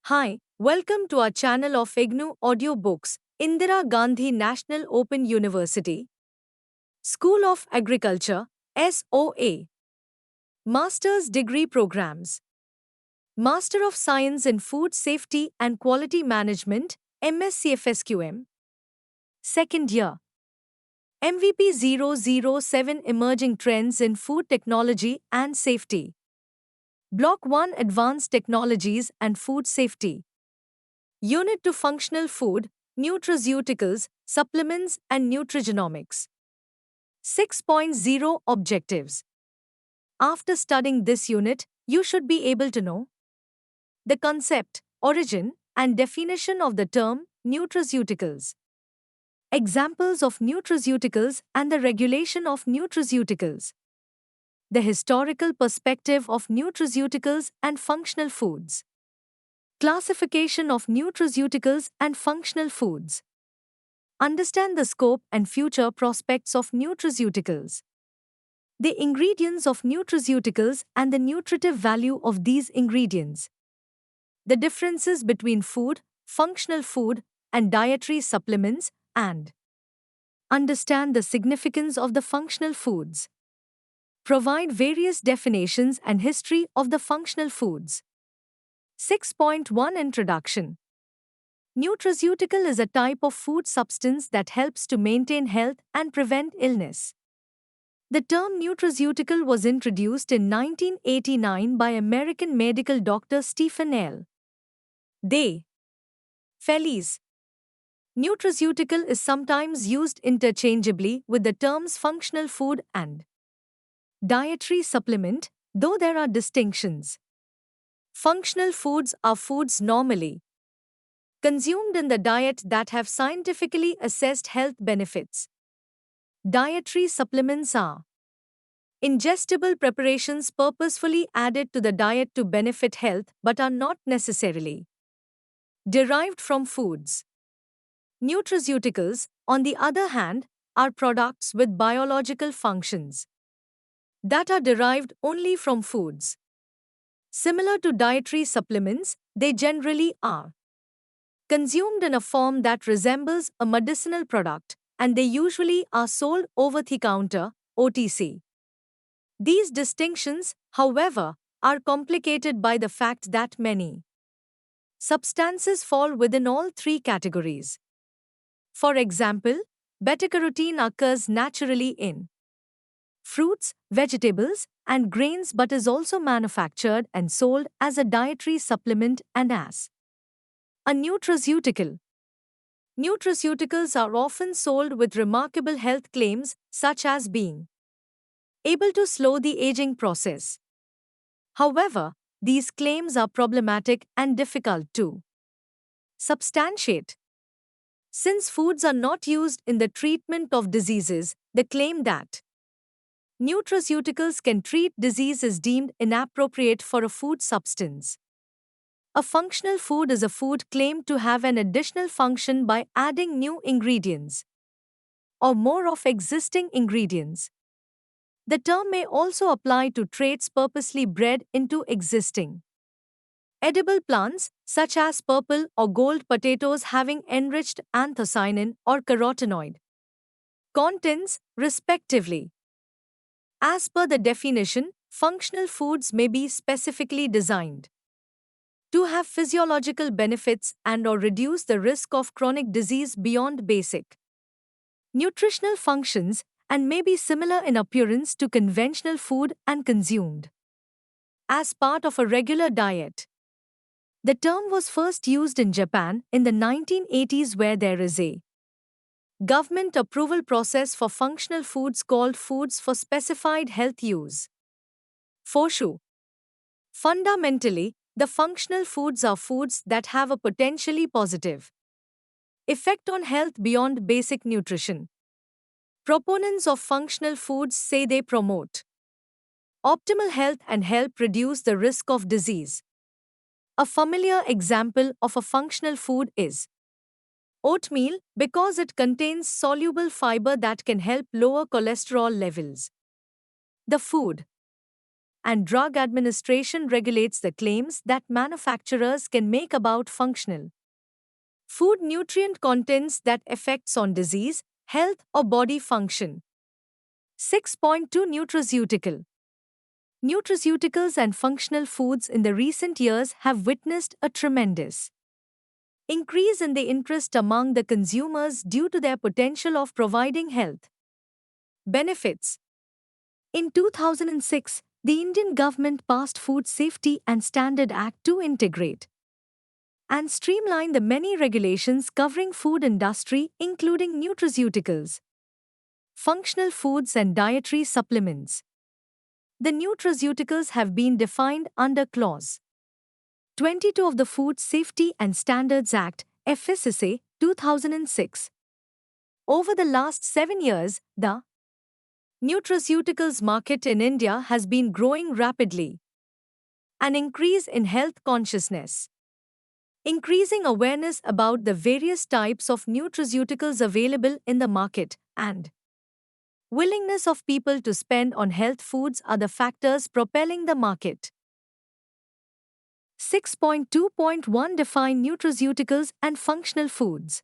Hi, welcome to our channel of IGNOU Audiobooks, Indira Gandhi National Open University, School of Agriculture, SOA, Master's Degree Programs, Master of Science in Food Safety and Quality Management, MSc Second Year, MVP 007 Emerging Trends in Food Technology and Safety, Block 1 Advanced Technologies and Food Safety. Unit to Functional Food, Nutraceuticals, Supplements and Nutrigenomics. 6.0 Objectives. After studying this unit, you should be able to know the concept, origin, and definition of the term nutraceuticals, examples of nutraceuticals and the regulation of nutraceuticals, the historical perspective of nutraceuticals and functional foods, classification of nutraceuticals and functional foods. Understand the scope and future prospects of nutraceuticals. The ingredients of nutraceuticals and the nutritive value of these ingredients. The differences between food, functional food, and dietary supplements, and understand the significance of the functional foods. Provide various definitions and history of the functional foods. 6.1 Introduction. Nutraceutical is a type of food substance that helps to maintain health and prevent illness. The term nutraceutical was introduced in 1989 by American medical doctor Stephen L. Day. Feliz. Nutraceutical is sometimes used interchangeably with the terms functional food and dietary supplement, though there are distinctions. Functional foods are foods normally consumed in the diet that have scientifically assessed health benefits. Dietary supplements are ingestible preparations purposefully added to the diet to benefit health but are not necessarily derived from foods. Nutraceuticals, on the other hand, are products with biological functions that are derived only from foods. Similar to dietary supplements, they generally are consumed in a form that resembles a medicinal product, and they usually are sold over the counter, OTC. These distinctions, however, are complicated by the fact that many substances fall within all three categories. For example, beta-carotene occurs naturally in fruits, vegetables, and grains but is also manufactured and sold as a dietary supplement and as a nutraceutical. Nutraceuticals are often sold with remarkable health claims, such as being able to slow the aging process. However, these claims are problematic and difficult to substantiate. Since foods are not used in the treatment of diseases, the claim that nutraceuticals can treat disease is deemed inappropriate for a food substance. A functional food is a food claimed to have an additional function by adding new ingredients or more of existing ingredients. The term may also apply to traits purposely bred into existing edible plants, such as purple or gold potatoes having enriched anthocyanin or carotenoid contents, respectively. As per the definition, functional foods may be specifically designed to have physiological benefits and/or reduce the risk of chronic disease beyond basic nutritional functions and may be similar in appearance to conventional food and consumed as part of a regular diet. The term was first used in Japan in the 1980s, where there is a government approval process for functional foods called Foods for Specified Health Use. FOSHU. Fundamentally, the functional foods are foods that have a potentially positive effect on health beyond basic nutrition. Proponents of functional foods say they promote optimal health and help reduce the risk of disease. A familiar example of a functional food is oatmeal, because it contains soluble fiber that can help lower cholesterol levels. The food and Drug Administration regulates the claims that manufacturers can make about functional food nutrient contents that affects on disease, health, or body function. 6.2 Nutraceutical. Nutraceuticals and functional foods in the recent years have witnessed a tremendous increase in the interest among the consumers due to their potential of providing health benefits. In 2006, the Indian government passed Food Safety and Standard Act to integrate and streamline the many regulations covering food industry, including nutraceuticals, functional foods and dietary supplements. The nutraceuticals have been defined under Clause 22 of the Food Safety and Standards Act, FSSA, 2006. Over the last 7 years, the nutraceuticals market in India has been growing rapidly. An increase in health consciousness, increasing awareness about the various types of nutraceuticals available in the market, and willingness of people to spend on health foods are the factors propelling the market. 6.2.1 Define nutraceuticals and functional foods.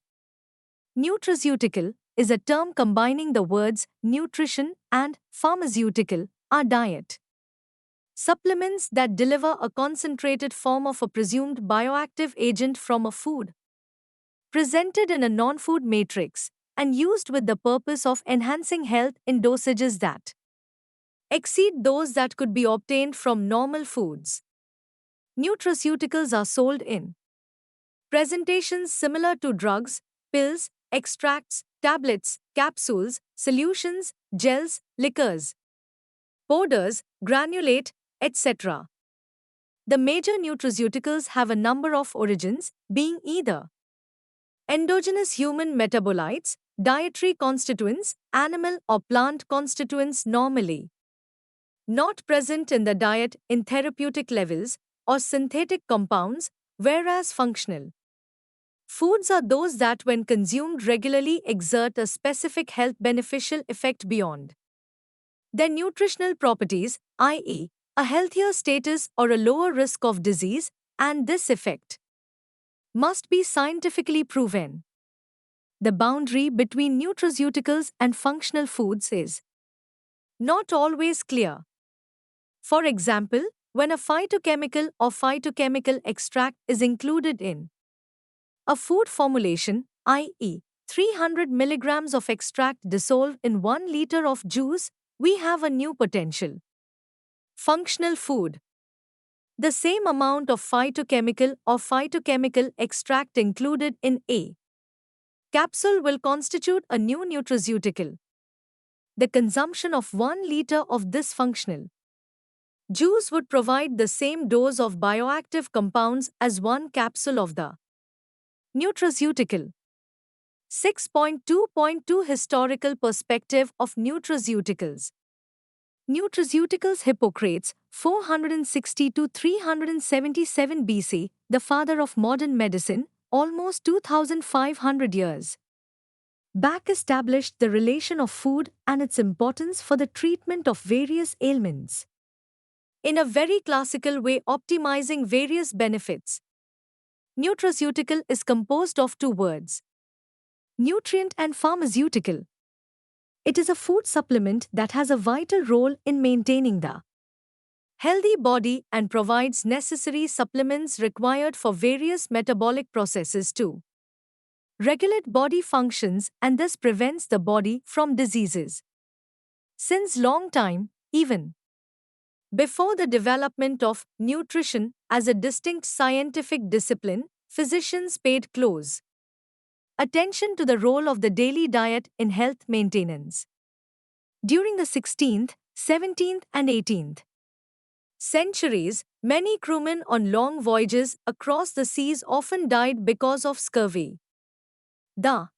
Nutraceutical is a term combining the words nutrition and pharmaceutical, our diet. Supplements that deliver a concentrated form of a presumed bioactive agent from a food, presented in a non-food matrix, and used with the purpose of enhancing health in dosages that exceed those that could be obtained from normal foods. Nutraceuticals are sold in presentations similar to drugs, pills, extracts, tablets, capsules, solutions, gels, liquors, powders, granulate, etc. The major nutraceuticals have a number of origins, being either endogenous human metabolites, dietary constituents, animal or plant constituents normally not present in the diet in therapeutic levels, or synthetic compounds, whereas functional foods are those that when consumed regularly exert a specific health beneficial effect beyond their nutritional properties, i.e., a healthier status or a lower risk of disease, and this effect must be scientifically proven. The boundary between nutraceuticals and functional foods is not always clear. For example, when a phytochemical or phytochemical extract is included in a food formulation, i.e., 300 milligrams of extract dissolved in 1 liter of juice, we have a new potential functional food. The same amount of phytochemical or phytochemical extract included in a capsule will constitute a new nutraceutical. The consumption of 1 liter of this functional juice would provide the same dose of bioactive compounds as 1 capsule of the nutraceutical. 6.2.2 Historical perspective of nutraceuticals. Nutraceuticals Hippocrates, 460 to 377 BC, the father of modern medicine, almost 2,500 years back, established the relation of food and its importance for the treatment of various ailments in a very classical way, optimizing various benefits. Nutraceutical is composed of 2 words, nutrient and pharmaceutical. It is a food supplement that has a vital role in maintaining the healthy body and provides necessary supplements required for various metabolic processes to regulate body functions, and thus prevents the body from diseases. Since long time, even before the development of nutrition as a distinct scientific discipline, physicians paid close attention to the role of the daily diet in health maintenance. During the 16th, 17th, and 18th centuries, many crewmen on long voyages across the seas often died because of scurvy. The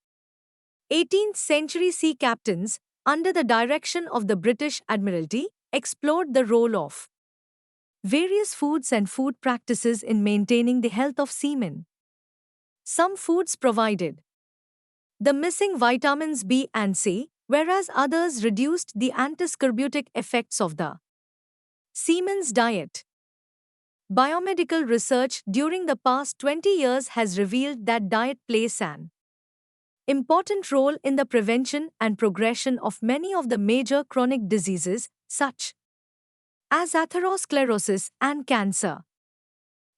18th century sea captains, under the direction of the British Admiralty, explored the role of various foods and food practices in maintaining the health of seamen. Some foods provided the missing vitamins B and C, whereas others reduced the antiscorbutic effects of the Siemens diet. Biomedical research during the past 20 years has revealed that diet plays an important role in the prevention and progression of many of the major chronic diseases, such as atherosclerosis and cancer.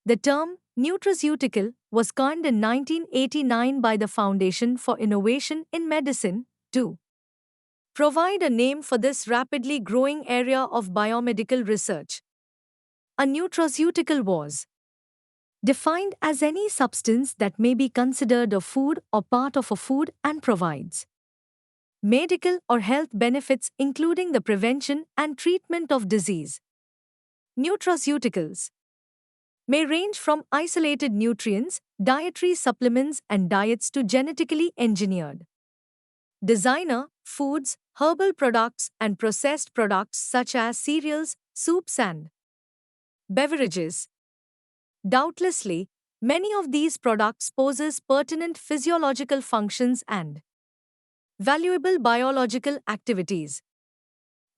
The term nutraceutical was coined in 1989 by the Foundation for Innovation in Medicine to provide a name for this rapidly growing area of biomedical research. A nutraceutical was defined as any substance that may be considered a food or part of a food and provides medical or health benefits, including the prevention and treatment of disease. Nutraceuticals may range from isolated nutrients, dietary supplements, and diets to genetically engineered designer foods, herbal products, and processed products such as cereals, soups, and beverages. Doubtlessly, many of these products possess pertinent physiological functions and valuable biological activities.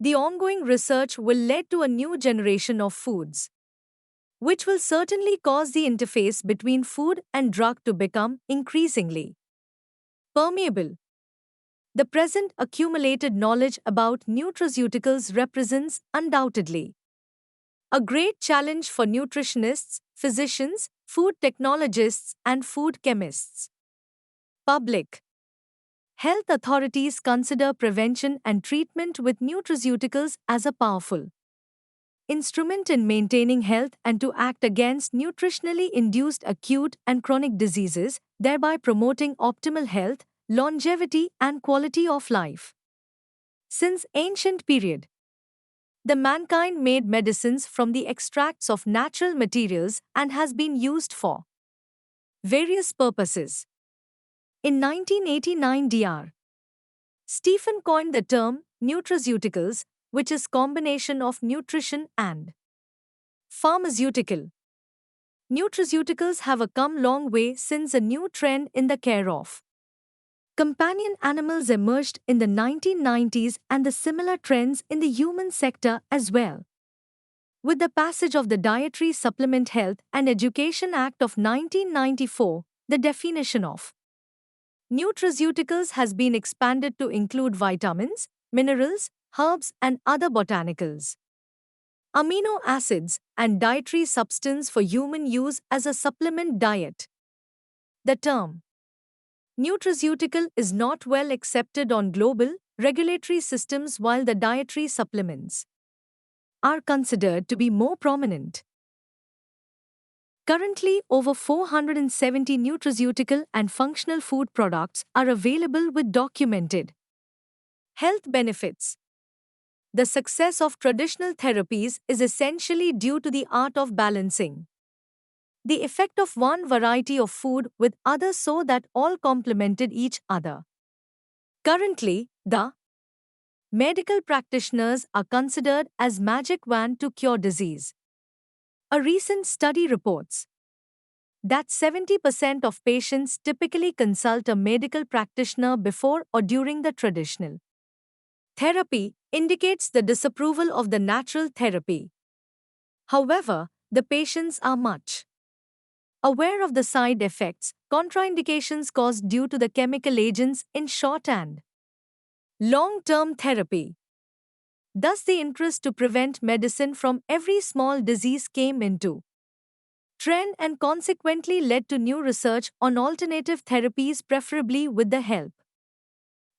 The ongoing research will lead to a new generation of foods, which will certainly cause the interface between food and drug to become increasingly permeable. The present accumulated knowledge about nutraceuticals represents undoubtedly a great challenge for nutritionists, physicians, food technologists, and food chemists. Public health authorities consider prevention and treatment with nutraceuticals as a powerful instrument in maintaining health and to act against nutritionally induced acute and chronic diseases, thereby promoting optimal health, longevity, and quality of life. Since ancient period, the mankind made medicines from the extracts of natural materials and has been used for various purposes. In 1989 Dr. Stephen coined the term nutraceuticals, which is combination of nutrition and pharmaceutical. Nutraceuticals have come long way since a new trend in the care of companion animals emerged in the 1990s and the similar trends in the human sector as well. With the passage of the Dietary Supplement Health and Education Act of 1994, the definition of nutraceuticals has been expanded to include vitamins, minerals, herbs, and other botanicals, amino acids, and dietary substance for human use as a supplement diet. The term nutraceutical is not well accepted on global, regulatory systems while the dietary supplements are considered to be more prominent. Currently, over 470 nutraceutical and functional food products are available with documented health benefits. The success of traditional therapies is essentially due to the art of balancing the effect of one variety of food with others so that all complemented each other. Currently, the medical practitioners are considered as magic wand to cure disease. A recent study reports that 70% of patients typically consult a medical practitioner before or during the traditional therapy, indicates the disapproval of the natural therapy. However, the patients are much aware of the side effects, contraindications caused due to the chemical agents in short and long-term therapy. Thus, the interest to prevent medicine from every small disease came into trend and consequently led to new research on alternative therapies, preferably with the help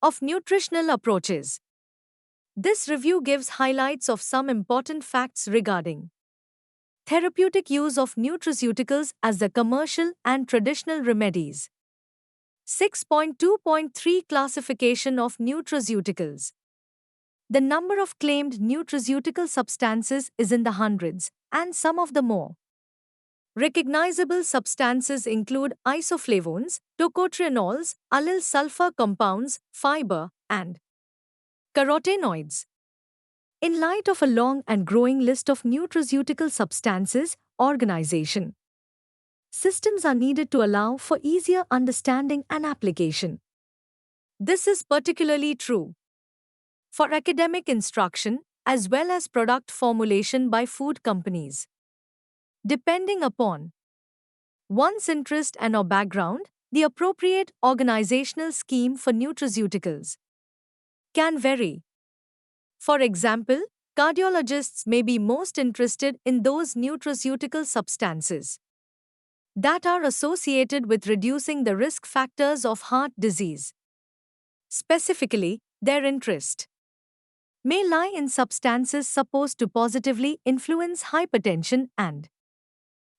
of nutritional approaches. This review gives highlights of some important facts regarding therapeutic use of nutraceuticals as the commercial and traditional remedies. 6.2.3 Classification of nutraceuticals. The number of claimed nutraceutical substances is in the hundreds, and some of the more recognizable substances include isoflavones, tocotrienols, allyl sulfur compounds, fiber, and carotenoids. In light of a long and growing list of nutraceutical substances, organization systems are needed to allow for easier understanding and application. This is particularly true for academic instruction, as well as product formulation by food companies. Depending upon one's interest and/or background, the appropriate organizational scheme for nutraceuticals can vary. For example, cardiologists may be most interested in those nutraceutical substances that are associated with reducing the risk factors of heart disease. Specifically, their interest may lie in substances supposed to positively influence hypertension and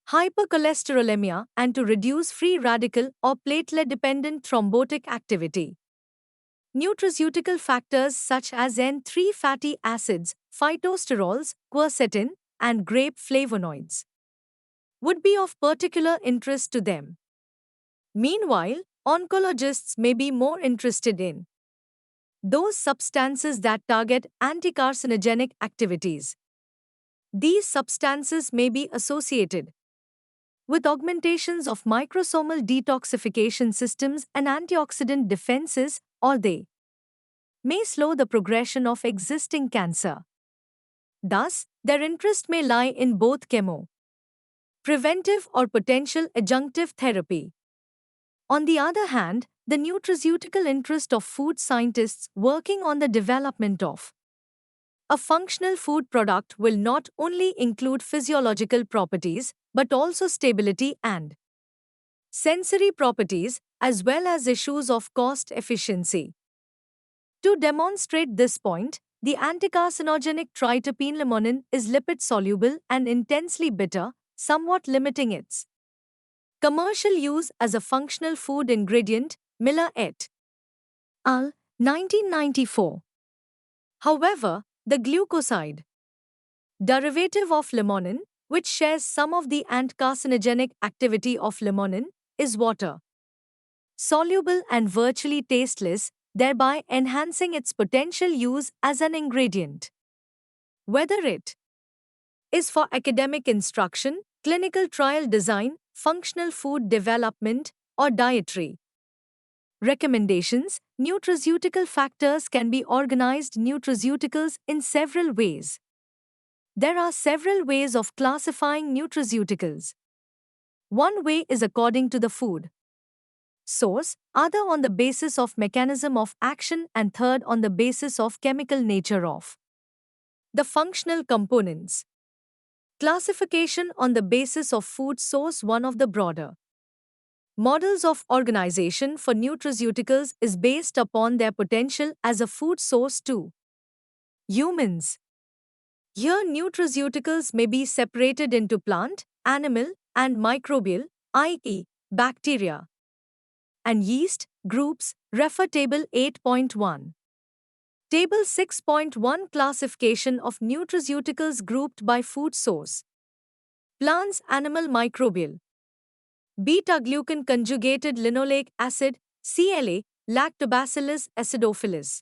hypercholesterolemia and to reduce free radical or platelet-dependent thrombotic activity. Nutraceutical factors such as N3 fatty acids, phytosterols, quercetin, and grape flavonoids would be of particular interest to them. Meanwhile, oncologists may be more interested in those substances that target anticarcinogenic activities. These substances may be associated with augmentations of microsomal detoxification systems and antioxidant defenses, or they may slow the progression of existing cancer. Thus, their interest may lie in both chemo, preventive or potential adjunctive therapy. On the other hand, the nutraceutical interest of food scientists working on the development of a functional food product will not only include physiological properties, but also stability and sensory properties, as well as issues of cost efficiency. To demonstrate this point, the anticarcinogenic tritopene limonin is lipid-soluble and intensely bitter, somewhat limiting its commercial use as a functional food ingredient, Miller et al., 1994. However, the glucoside derivative of limonin, which shares some of the anticarcinogenic activity of limonin, is water soluble and virtually tasteless, thereby enhancing its potential use as an ingredient. Whether it is for academic instruction, clinical trial design, functional food development, or dietary recommendations, nutraceutical factors can be organized nutraceuticals in several ways. There are several ways of classifying nutraceuticals. One way is according to the food source, other on the basis of mechanism of action, and third on the basis of chemical nature of the functional components. Classification on the basis of food source. One of the broader models of organization for nutraceuticals is based upon their potential as a food source to humans. Here, nutraceuticals may be separated into plant, animal, and microbial, i.e., bacteria and yeast groups. Refer Table 8.1. Table 6.1 Classification of nutraceuticals grouped by food source. Plants, animal, microbial. Beta-glucan conjugated linoleic acid, CLA, Lactobacillus acidophilus.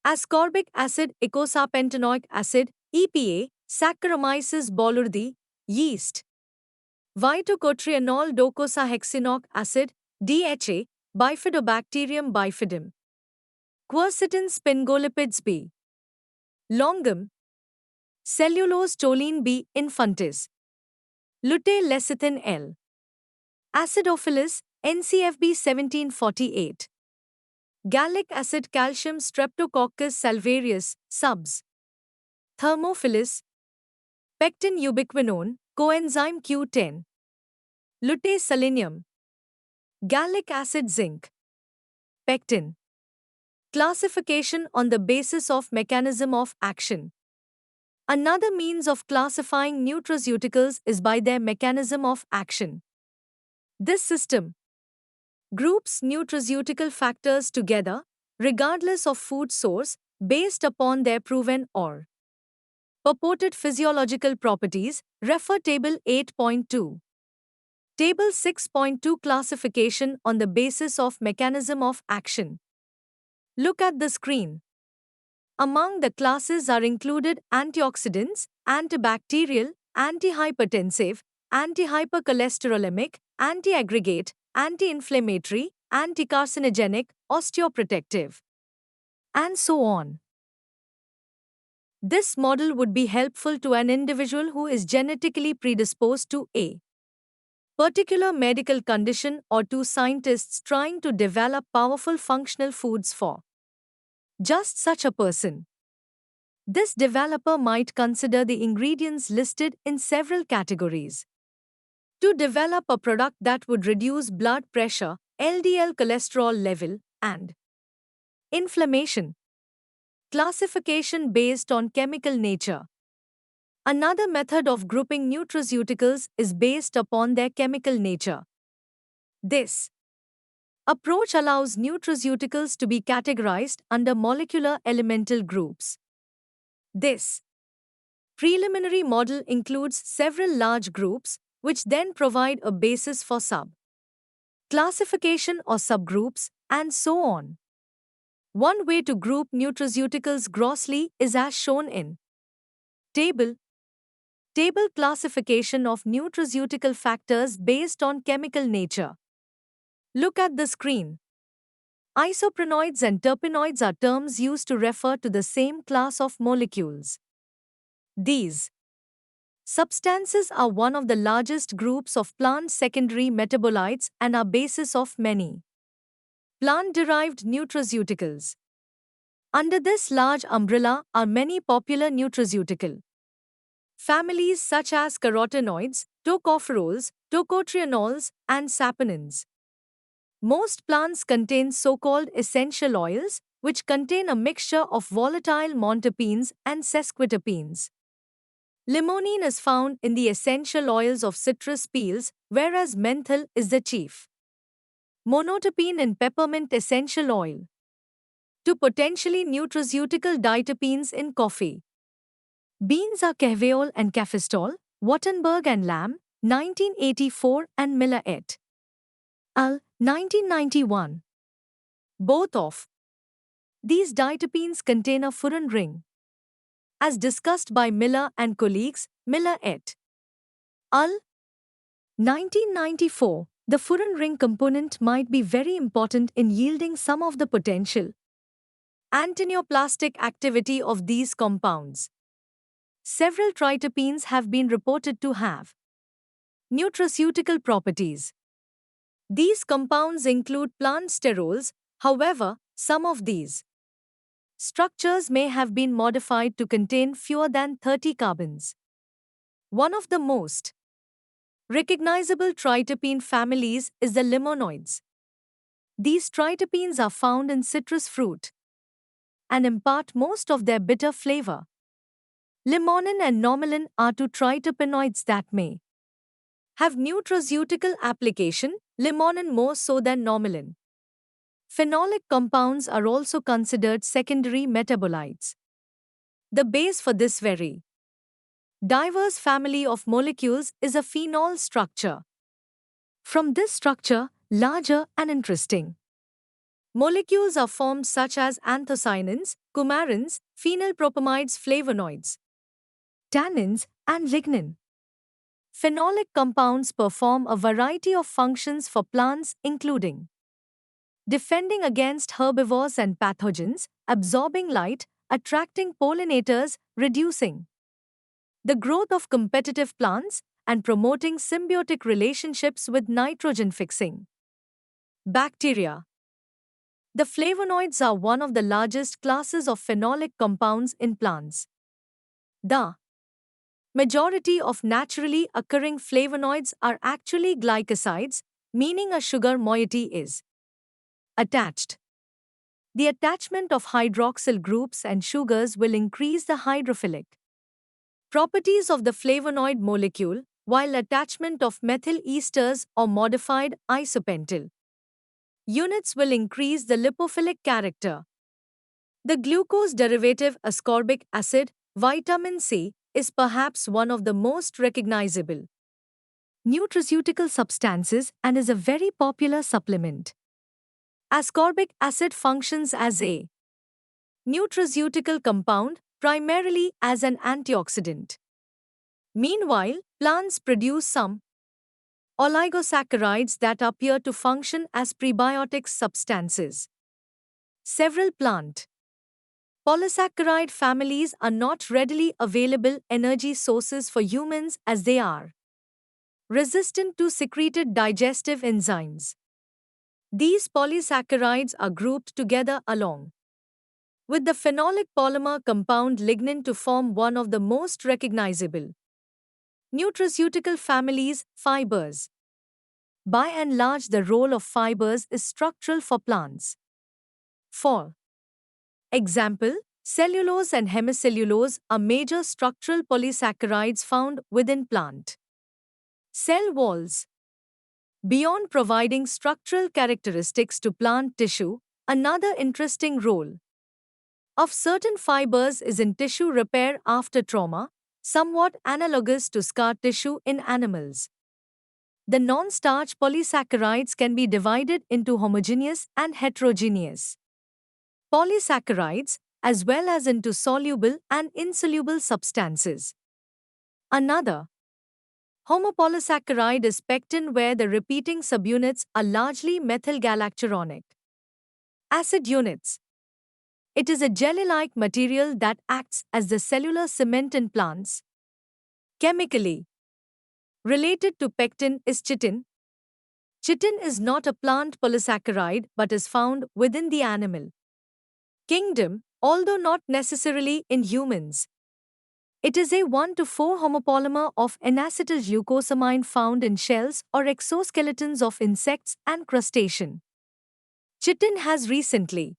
Ascorbic acid, eicosapentaenoic acid, EPA, Saccharomyces boulardii, yeast. Phytocotrienol docosahexaenoic acid, DHA, Bifidobacterium bifidum. Quercetin sphingolipids B. longum. Cellulose choline B. infantis. Lutein lecithin L. Acidophilus, NCFB 1748. Gallic acid calcium Streptococcus salvarius, subs. Thermophilus. Pectin ubiquinone, coenzyme Q10. Lutein selenium. Gallic acid zinc. Pectin. Classification on the basis of mechanism of action. Another means of classifying nutraceuticals is by their mechanism of action. This system groups nutraceutical factors together, regardless of food source, based upon their proven or purported physiological properties. Refer Table 8.2. Table 6.2 Classification on the basis of mechanism of action. Look at the screen. Among the classes are included antioxidants, antibacterial, antihypertensive, antihypercholesterolemic, anti-aggregate, anti-inflammatory, anticarcinogenic, osteoprotective, and so on. This model would be helpful to an individual who is genetically predisposed to a particular medical condition or to scientists trying to develop powerful functional foods for just such a person. This developer might consider the ingredients listed in several categories to develop a product that would reduce blood pressure, LDL cholesterol level, and inflammation. Classification based on chemical nature. Another method of grouping nutraceuticals is based upon their chemical nature. This approach allows nutraceuticals to be categorized under molecular elemental groups. This preliminary model includes several large groups, which then provide a basis for classification or subgroups, and so on. One way to group nutraceuticals grossly is as shown in table. Table classification of nutraceutical factors based on chemical nature. Look at the screen. Isoprenoids and terpenoids are terms used to refer to the same class of molecules. These substances are one of the largest groups of plant secondary metabolites and are basis of many plant-derived nutraceuticals. Under this large umbrella are many popular nutraceutical families such as carotenoids, tocopherols, tocotrienols, and saponins. Most plants contain so-called essential oils, which contain a mixture of volatile monoterpenes and sesquiterpenes. Limonene is found in the essential oils of citrus peels, whereas menthol is the chief monoterpene in peppermint essential oil. To potentially nutraceutical diterpenes in coffee. Beans are Kahveol and Cafestol, Wattenberg and Lamb, 1984, and Miller et al., 1991. Both of these diterpenes contain a furan ring. As discussed by Miller and colleagues, Miller et al., 1994, the furan ring component might be very important in yielding some of the potential antineoplastic activity of these compounds. Several triterpenes have been reported to have nutraceutical properties. These compounds include plant sterols, however, some of these structures may have been modified to contain fewer than 30 carbons. One of the most recognizable triterpene families is the limonoids. These triterpenes are found in citrus fruit and impart most of their bitter flavor. Limonin and normelin are two triterpenoids that may have nutraceutical application, limonin more so than normelin. Phenolic compounds are also considered secondary metabolites. The base for this very diverse family of molecules is a phenol structure. From this structure, larger and interesting molecules are formed such as anthocyanins, coumarins, phenylpropamides, flavonoids, tannins, and lignin. Phenolic compounds perform a variety of functions for plants including defending against herbivores and pathogens, absorbing light, attracting pollinators, reducing the growth of competitive plants, and promoting symbiotic relationships with nitrogen-fixing bacteria. The flavonoids are one of the largest classes of phenolic compounds in plants. The majority of naturally occurring flavonoids are actually glycosides, meaning a sugar moiety is attached. The attachment of hydroxyl groups and sugars will increase the hydrophilic properties of the flavonoid molecule, while attachment of methyl esters or modified isopentyl units will increase the lipophilic character. The glucose derivative ascorbic acid, vitamin C, is perhaps one of the most recognizable nutraceutical substances and is a very popular supplement. Ascorbic acid functions as a nutraceutical compound, primarily as an antioxidant. Meanwhile, plants produce some oligosaccharides that appear to function as prebiotic substances. Several plant Polysaccharide families are not readily available energy sources for humans as they are resistant to secreted digestive enzymes. These polysaccharides are grouped together along with the phenolic polymer compound lignin to form one of the most recognizable nutraceutical families, fibers. By and large, the role of fibers is structural for plants. For example, cellulose and hemicellulose are major structural polysaccharides found within plant cell walls. Beyond providing structural characteristics to plant tissue, another interesting role of certain fibers is in tissue repair after trauma, somewhat analogous to scar tissue in animals. The non-starch polysaccharides can be divided into homogeneous and heterogeneous polysaccharides, as well as into soluble and insoluble substances. Another homopolysaccharide is pectin, where the repeating subunits are largely methylgalacturonic acid units. It is a jelly-like material that acts as the cellular cement in plants. Chemically related to pectin is chitin. Chitin is not a plant polysaccharide but is found within the animal kingdom, although not necessarily in humans. It is a 1 to 4 homopolymer of N-acetylglucosamine found in shells or exoskeletons of insects and crustaceans. Chitin has recently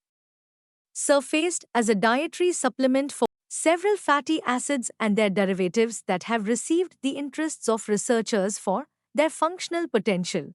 surfaced as a dietary supplement for several fatty acids and their derivatives that have received the interests of researchers for their functional potential.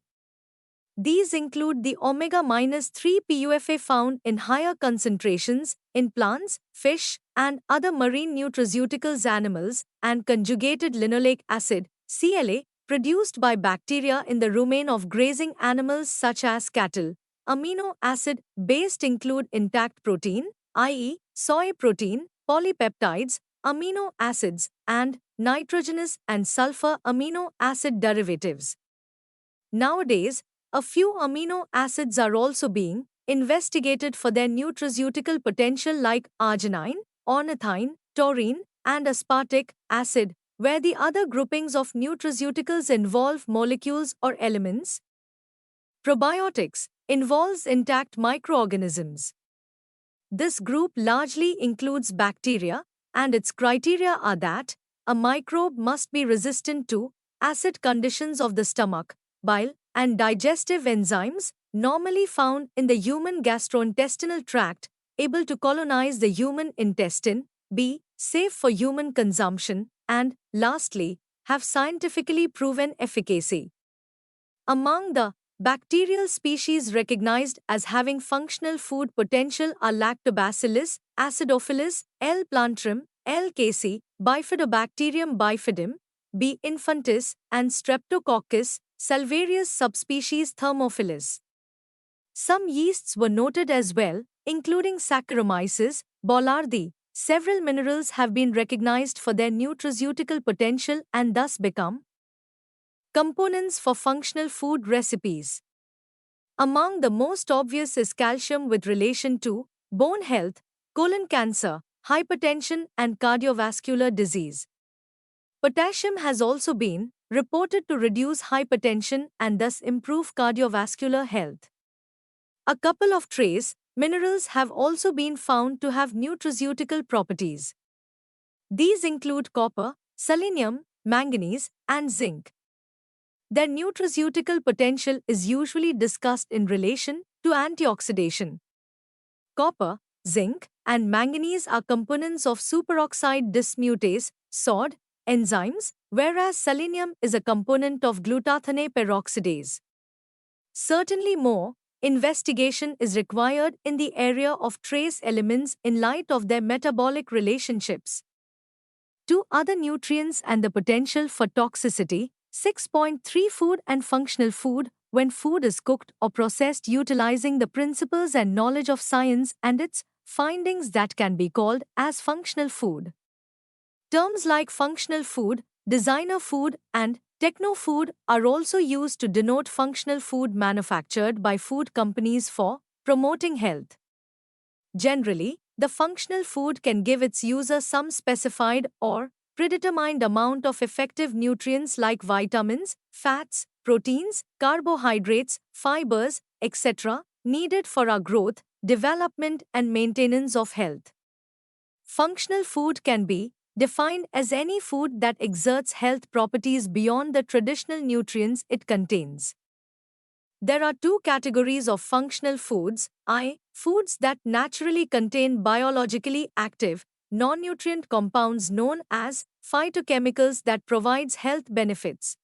These include the omega-3 PUFA found in higher concentrations in plants, fish, and other marine nutraceuticals animals, and conjugated linoleic acid, CLA, produced by bacteria in the rumen of grazing animals such as cattle. Amino acid-based include intact protein, i.e., soy protein, polypeptides, amino acids, and nitrogenous and sulfur amino acid derivatives. Nowadays, a few amino acids are also being investigated for their nutraceutical potential, like arginine, ornithine, taurine, and aspartic acid, where the other groupings of nutraceuticals involve molecules or elements. Probiotics involves intact microorganisms. This group largely includes bacteria, and its criteria are that a microbe must be resistant to acid conditions of the stomach, bile, and digestive enzymes, normally found in the human gastrointestinal tract, able to colonize the human intestine, be safe for human consumption, and, lastly, have scientifically proven efficacy. Among the bacterial species recognized as having functional food potential are Lactobacillus, Acidophilus, L. plantrum, L. casei, Bifidobacterium bifidum, B. infantis, and Streptococcus, Salvarius subspecies Thermophilus. Some yeasts were noted as well, including Saccharomyces boulardii. Several minerals have been recognized for their nutraceutical potential and thus become components for functional food recipes. Among the most obvious is calcium with relation to bone health, colon cancer, hypertension, and cardiovascular disease. Potassium has also been reported to reduce hypertension and thus improve cardiovascular health. A couple of trace minerals have also been found to have nutraceutical properties. These include copper, selenium, manganese, and zinc. Their nutraceutical potential is usually discussed in relation to antioxidation. Copper, zinc, and manganese are components of superoxide dismutase (SOD) enzymes, whereas selenium is a component of glutathione peroxidase. Certainly more investigation is required in the area of trace elements in light of their metabolic relationships to other nutrients and the potential for toxicity. 6.3 Food and functional food. When food is cooked or processed utilizing the principles and knowledge of science and its findings, that can be called as functional food. Terms like functional food, designer food, and techno-food are also used to denote functional food manufactured by food companies for promoting health. Generally, The functional food can give its user some specified or predetermined amount of effective nutrients like vitamins, fats, proteins, carbohydrates, fibers, etc., needed for our growth, development, and maintenance of health. Functional food can be defined as any food that exerts health properties beyond the traditional nutrients it contains. There are two categories of functional foods: I. Foods that naturally contain biologically active, non-nutrient compounds known as phytochemicals that provides health benefits.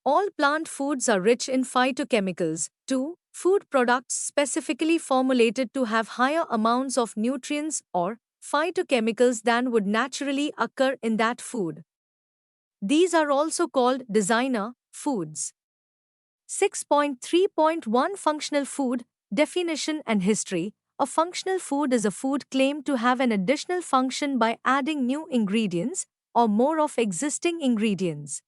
All plant foods are rich in phytochemicals. 2. Food products specifically formulated to have higher amounts of nutrients or phytochemicals than would naturally occur in that food. These are also called designer foods. 6.3.1 Functional food, definition and history. A functional food is a food claimed to have an additional function by adding new ingredients or more of existing ingredients.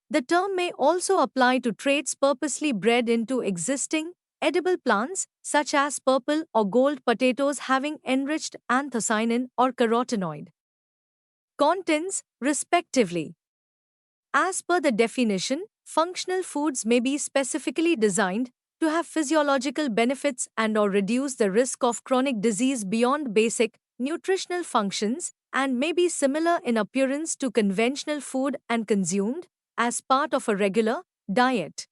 The term may also apply to traits purposely bred into existing, edible plants, such as purple or gold potatoes having enriched anthocyanin or carotenoid contents, respectively. As per the definition, functional foods may be specifically designed to have physiological benefits and/or reduce the risk of chronic disease beyond basic nutritional functions and may be similar in appearance to conventional food and consumed as part of a regular diet.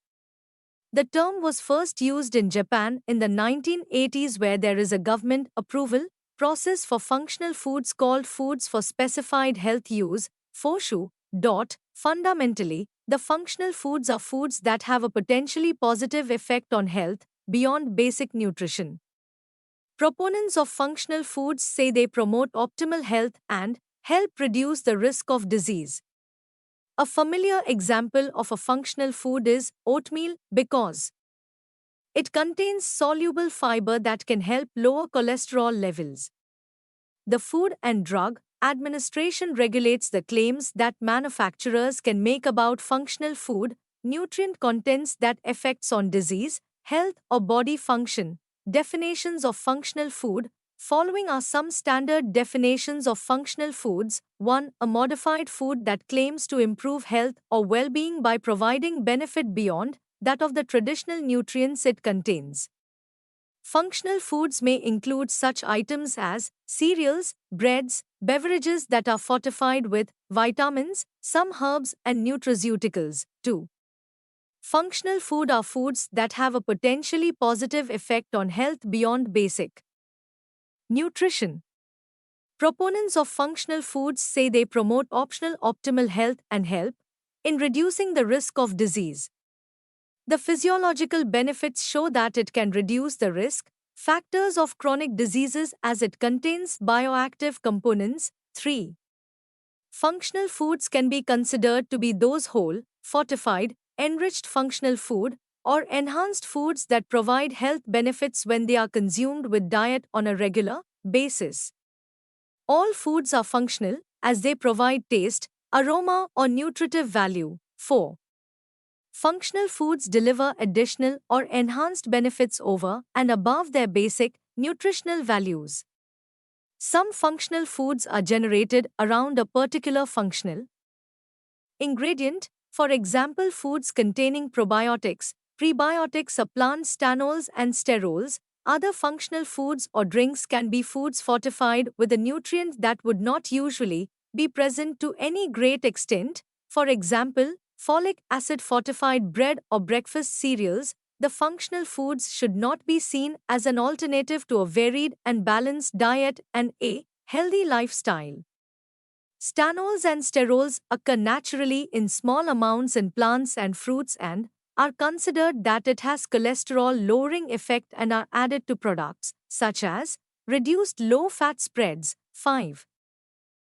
The term was first used in Japan in the 1980s, where there is a government approval process for functional foods called Foods for Specified Health Use, FOSHU. Fundamentally, the functional foods are foods that have a potentially positive effect on health beyond basic nutrition. Proponents of functional foods say they promote optimal health and help reduce the risk of disease. A familiar example of a functional food is oatmeal because it contains soluble fiber that can help lower cholesterol levels. The Food and Drug Administration regulates the claims that manufacturers can make about functional food, nutrient contents that affects on disease, health or body function. Definitions of functional food. Following are some standard definitions of functional foods. 1. A modified food that claims to improve health or well-being by providing benefit beyond that of the traditional nutrients it contains. Functional foods may include such items as cereals, breads, beverages that are fortified with vitamins, some herbs, and nutraceuticals. 2. Functional food are foods that have a potentially positive effect on health beyond basic nutrition. Proponents of functional foods say they promote optimal health and help in reducing the risk of disease. The physiological benefits show that it can reduce the risk factors of chronic diseases as it contains bioactive components. 3. Functional foods can be considered to be those whole, fortified, enriched functional food or enhanced foods that provide health benefits when they are consumed with diet on a regular basis. All foods are functional as they provide taste, aroma, or nutritive value. 4. Functional foods deliver additional or enhanced benefits over and above their basic nutritional values. Some functional foods are generated around a particular functional ingredient. For example, foods containing probiotics, prebiotics are plant stanols and sterols. Other functional foods or drinks can be foods fortified with a nutrient that would not usually be present to any great extent. For example, folic acid fortified bread or breakfast cereals. The functional foods should not be seen as an alternative to a varied and balanced diet and a healthy lifestyle. Stanols and sterols occur naturally in small amounts in plants and fruits and are considered that it has cholesterol-lowering effect and are added to products, such as reduced low-fat spreads. 5.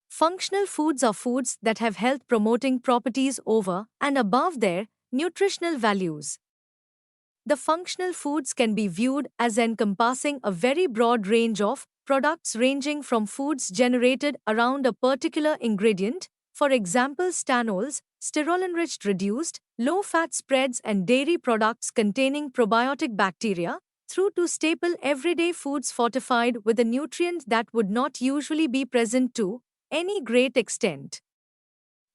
Functional foods are foods that have health-promoting properties over and above their nutritional values. The functional foods can be viewed as encompassing a very broad range of products ranging from foods generated around a particular ingredient, for example stanols, sterol-enriched reduced, low-fat spreads and dairy products containing probiotic bacteria, through to staple everyday foods fortified with a nutrient that would not usually be present to any great extent.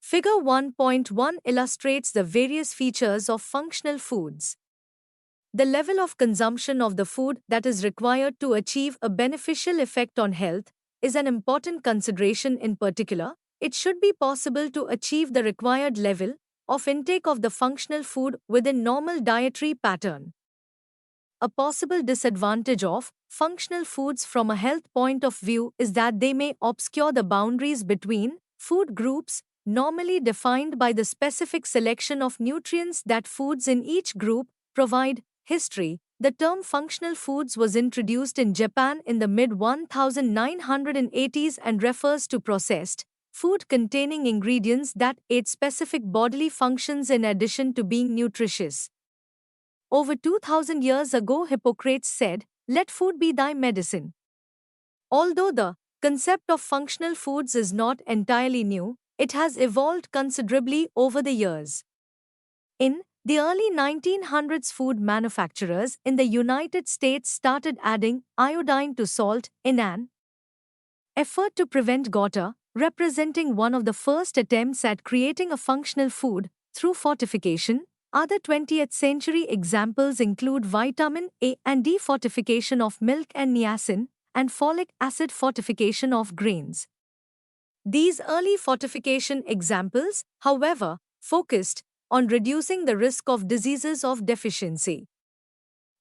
Figure 1.1 illustrates the various features of functional foods. The level of consumption of the food that is required to achieve a beneficial effect on health is an important consideration. In particular, it should be possible to achieve the required level of intake of the functional food within normal dietary pattern. A possible disadvantage of functional foods from a health point of view is that they may obscure the boundaries between food groups, normally defined by the specific selection of nutrients that foods in each group provide. History. The term functional foods was introduced in Japan in the mid 1980s and refers to processed food containing ingredients that aid specific bodily functions in addition to being nutritious. Over 2000 years ago, Hippocrates said, "Let food be thy medicine." Although the concept of functional foods is not entirely new, it has evolved considerably over the years. In the early 1900s, food manufacturers in the United States started adding iodine to salt in an effort to prevent goiter, representing one of the first attempts at creating a functional food through fortification. Other 20th century examples include vitamin A and D fortification of milk and niacin, and folic acid fortification of grains. These early fortification examples, however, focused on reducing the risk of diseases of deficiency.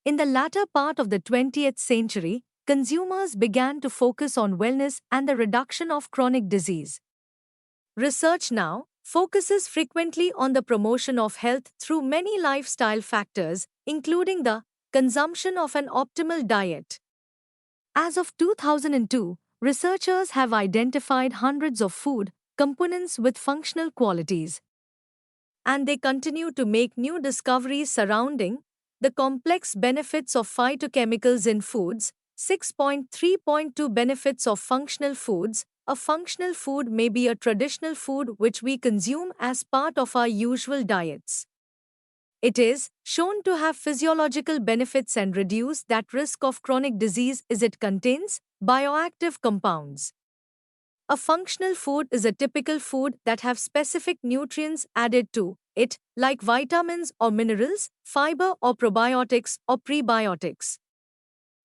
In the latter part of the 20th century, consumers began to focus on wellness and the reduction of chronic disease. Research now focuses frequently on the promotion of health through many lifestyle factors, including the consumption of an optimal diet. As of 2002, researchers have identified hundreds of food components with functional qualities, and they continue to make new discoveries surrounding the complex benefits of phytochemicals in foods. 6.3.2 Benefits of functional foods. A functional food may be a traditional food which we consume as part of our usual diets. It is shown to have physiological benefits and reduce that risk of chronic disease as it contains bioactive compounds. A functional food is a typical food that have specific nutrients added to it, like vitamins or minerals, fiber or probiotics or prebiotics.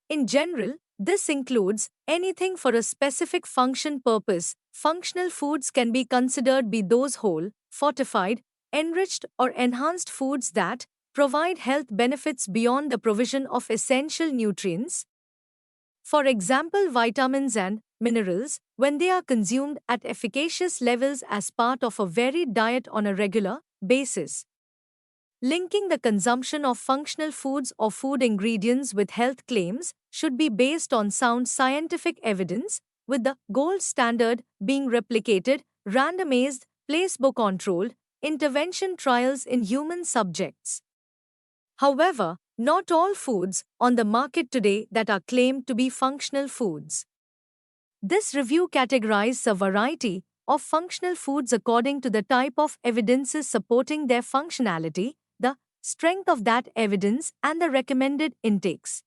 In general, this includes anything for a specific function purpose. Functional foods can be considered be those whole, fortified, enriched or enhanced foods that provide health benefits beyond the provision of essential nutrients. For example, vitamins and minerals, when they are consumed at efficacious levels as part of a varied diet on a regular basis. Linking the consumption of functional foods or food ingredients with health claims should be based on sound scientific evidence, with the gold standard being replicated, randomized, placebo-controlled intervention trials in human subjects. However, not all foods on the market today that are claimed to be functional foods. This review categorizes a variety of functional foods according to the type of evidences supporting their functionality, the strength of that evidence, and the recommended intakes.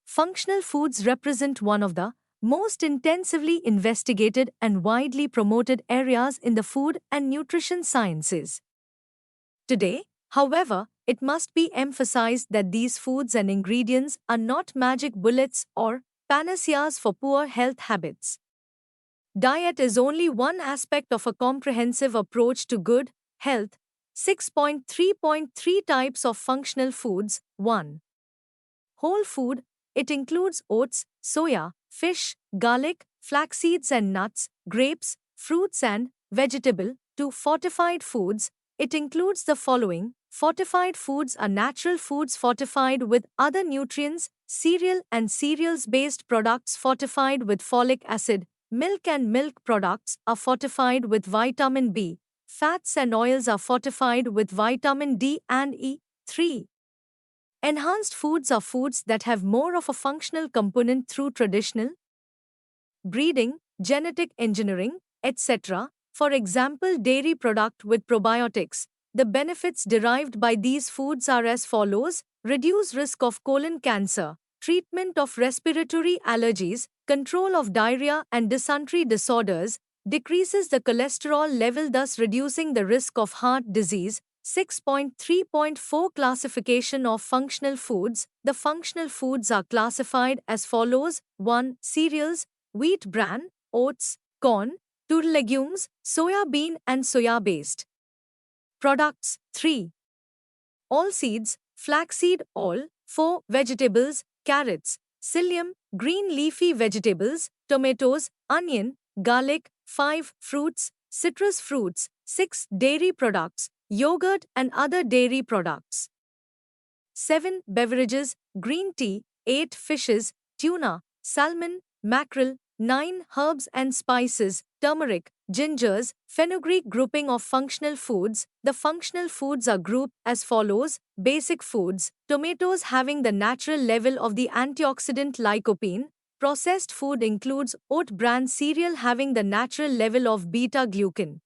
Functional foods represent one of the most intensively investigated and widely promoted areas in the food and nutrition sciences. Today, however, it must be emphasized that these foods and ingredients are not magic bullets or panaceas for poor health habits. Diet is only one aspect of a comprehensive approach to good health. 6.3.3 Types of functional foods. 1. Whole food. It includes oats, soya, fish, garlic, flax seeds and nuts, grapes, fruits and vegetable. 2. Fortified foods. It includes the following. Fortified foods are natural foods fortified with other nutrients, cereal and cereals-based products fortified with folic acid, milk and milk products are fortified with vitamin B, fats and oils are fortified with vitamin D and E. 3. Enhanced foods are foods that have more of a functional component through traditional breeding, genetic engineering, etc. For example, dairy product with probiotics. The benefits derived by these foods are as follows. reduce risk of colon cancer, treatment of respiratory allergies, control of diarrhea and dysentery disorders, decreases the cholesterol level, thus reducing the risk of heart disease. 6.3.4 Classification of functional foods. The functional foods are classified as follows: 1. Cereals, wheat bran, oats, corn, 2. Legumes, soya bean and soya based products. 3. All seeds, flaxseed oil. 4. Vegetables, carrots, psyllium, green leafy vegetables, tomatoes, onion, garlic. 5. Fruits, citrus fruits. 6. Dairy products, yogurt and other dairy products. 7. Beverages, green tea. 8. Fishes, tuna, salmon, mackerel. 9. Herbs and spices, turmeric, gingers, fenugreek. Grouping of functional foods. The functional foods are grouped as follows: basic foods, tomatoes having the natural level of the antioxidant lycopene. Processed food includes oat bran cereal having the natural level of beta-glucan.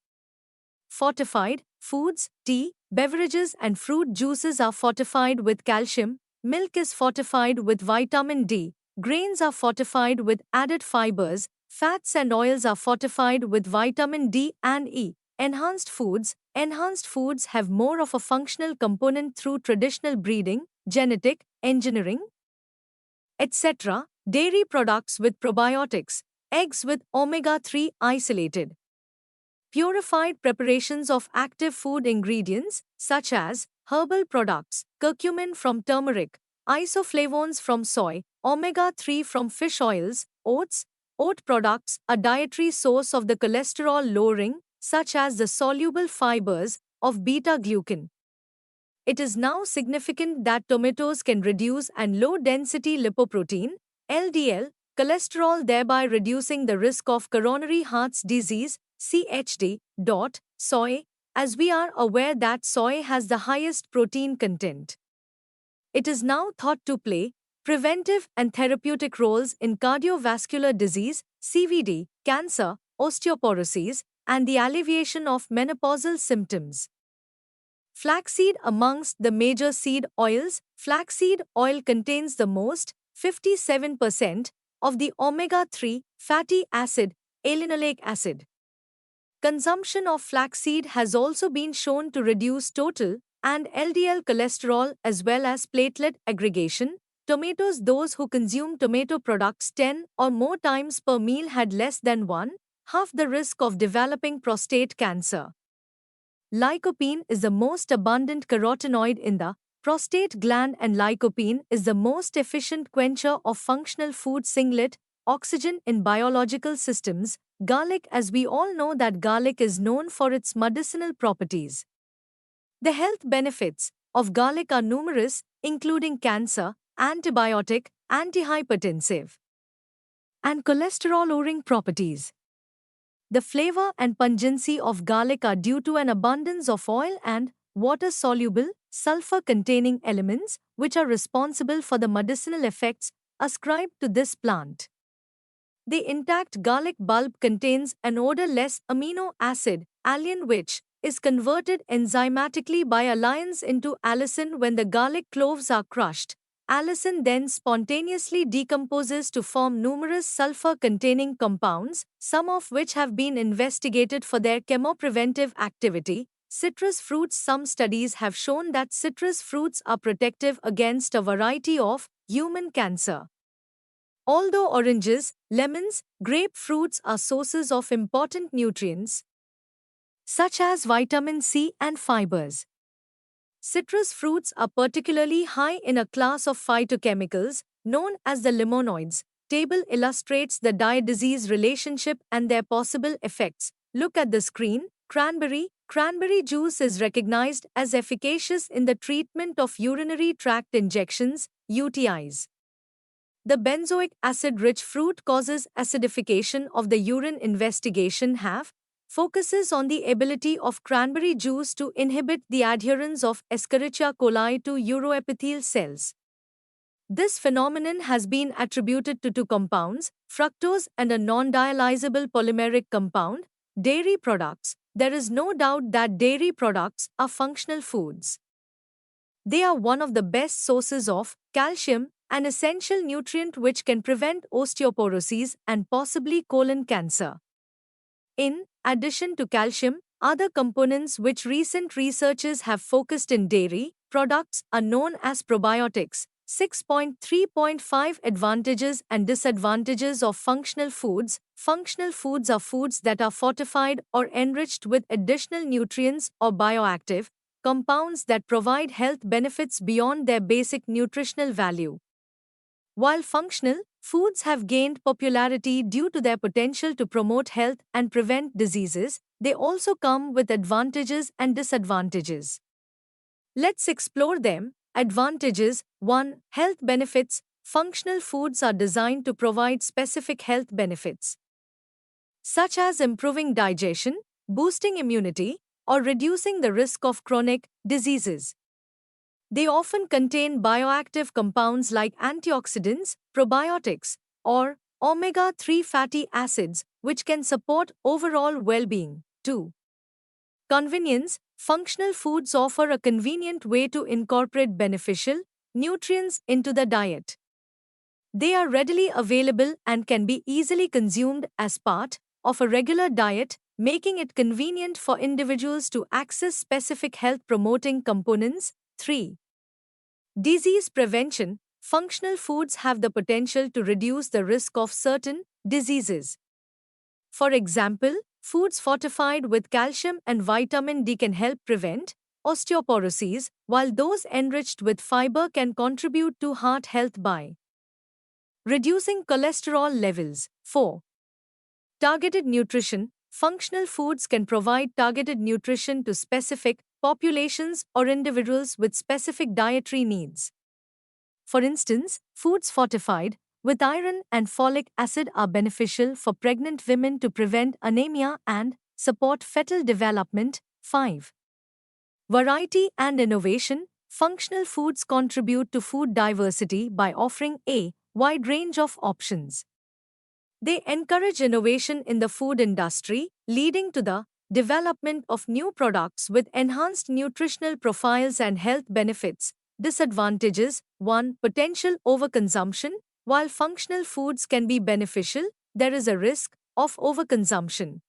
Fortified foods, tea, beverages and fruit juices are fortified with calcium, milk is fortified with vitamin D, grains are fortified with added fibers, fats and oils are fortified with vitamin D and E. Enhanced foods have more of a functional component through traditional breeding, genetic engineering, etc. Dairy products with probiotics, eggs with omega-3 isolated. Purified preparations of active food ingredients, such as herbal products, curcumin from turmeric, isoflavones from soy, omega-3 from fish oils, oats. Oat products, a dietary source of the cholesterol lowering, such as the soluble fibers of beta-glucan. It is now significant that tomatoes can reduce and low-density lipoprotein, LDL, cholesterol, thereby reducing the risk of coronary heart disease, CHD. Soy, as we are aware that soy has the highest protein content. It is now thought to play preventive and therapeutic roles in cardiovascular disease, CVD, cancer, osteoporosis, and the alleviation of menopausal symptoms. Flaxseed. Amongst the major seed oils, flaxseed oil contains the most, 57%, of the omega-3 fatty acid, alenolic acid. Consumption of flaxseed has also been shown to reduce total and LDL cholesterol as well as platelet aggregation. Tomatoes. Those who consume tomato products 10 or more times per meal had less than half the risk of developing prostate cancer. Lycopene is the most abundant carotenoid in the prostate gland, and lycopene is the most efficient quencher of functional food singlet oxygen in biological systems. Garlic. As we all know that garlic is known for its medicinal properties. The health benefits of garlic are numerous, including cancer, antibiotic, antihypertensive, and cholesterol-lowering properties. The flavor and pungency of garlic are due to an abundance of oil and water-soluble, sulfur-containing elements, which are responsible for the medicinal effects ascribed to this plant. The intact garlic bulb contains an odorless amino acid, allicin, which is converted enzymatically by alliance into allicin when the garlic cloves are crushed. Allicin then spontaneously decomposes to form numerous sulfur-containing compounds, some of which have been investigated for their chemopreventive activity. Citrus fruits. Some studies have shown that citrus fruits are protective against a variety of human cancer. Although oranges, lemons, grapefruits are sources of important nutrients, such as vitamin C and fibers, citrus fruits are particularly high in a class of phytochemicals known as the limonoids. Table illustrates the disease relationship and their possible effects. Look at the screen. Cranberry. Cranberry juice is recognized as efficacious in the treatment of urinary tract infections, UTIs. The benzoic acid-rich fruit causes acidification of the urine. Investigation have focuses on the ability of cranberry juice to inhibit the adherence of Escherichia coli to uroepithelial cells. This phenomenon has been attributed to two compounds, fructose and a non-dialyzable polymeric compound. Dairy products. There is no doubt that dairy products are functional foods. They are one of the best sources of calcium, an essential nutrient which can prevent osteoporosis and possibly colon cancer. In addition to calcium, other components which recent researchers have focused in dairy products are known as probiotics. 6.3.5 Advantages and disadvantages of functional foods. Functional foods are foods that are fortified or enriched with additional nutrients or bioactive compounds that provide health benefits beyond their basic nutritional value. While functional, foods have gained popularity due to their potential to promote health and prevent diseases, they also come with advantages and disadvantages. Let's explore them. Advantages 1. Health benefits. Functional foods are designed to provide specific health benefits, such as improving digestion, boosting immunity, or reducing the risk of chronic diseases. They often contain bioactive compounds like antioxidants, probiotics, or omega 3 fatty acids, which can support overall well being. 2. Convenience. Functional foods offer a convenient way to incorporate beneficial nutrients into the diet. They are readily available and can be easily consumed as part of a regular diet, making it convenient for individuals to access specific health promoting components. 3. Disease prevention. Functional foods have the potential to reduce the risk of certain diseases. For example, foods fortified with calcium and vitamin D can help prevent osteoporosis, while those enriched with fiber can contribute to heart health by reducing cholesterol levels. 4. Targeted nutrition. Functional foods can provide targeted nutrition to specific populations or individuals with specific dietary needs. For instance, foods fortified with iron and folic acid are beneficial for pregnant women to prevent anemia and support fetal development. 5. Variety and innovation. Functional foods contribute to food diversity by offering a wide range of options. They encourage innovation in the food industry, leading to the development of new products with enhanced nutritional profiles and health benefits. Disadvantages 1. Potential overconsumption. While functional foods can be beneficial, there is a risk of overconsumption.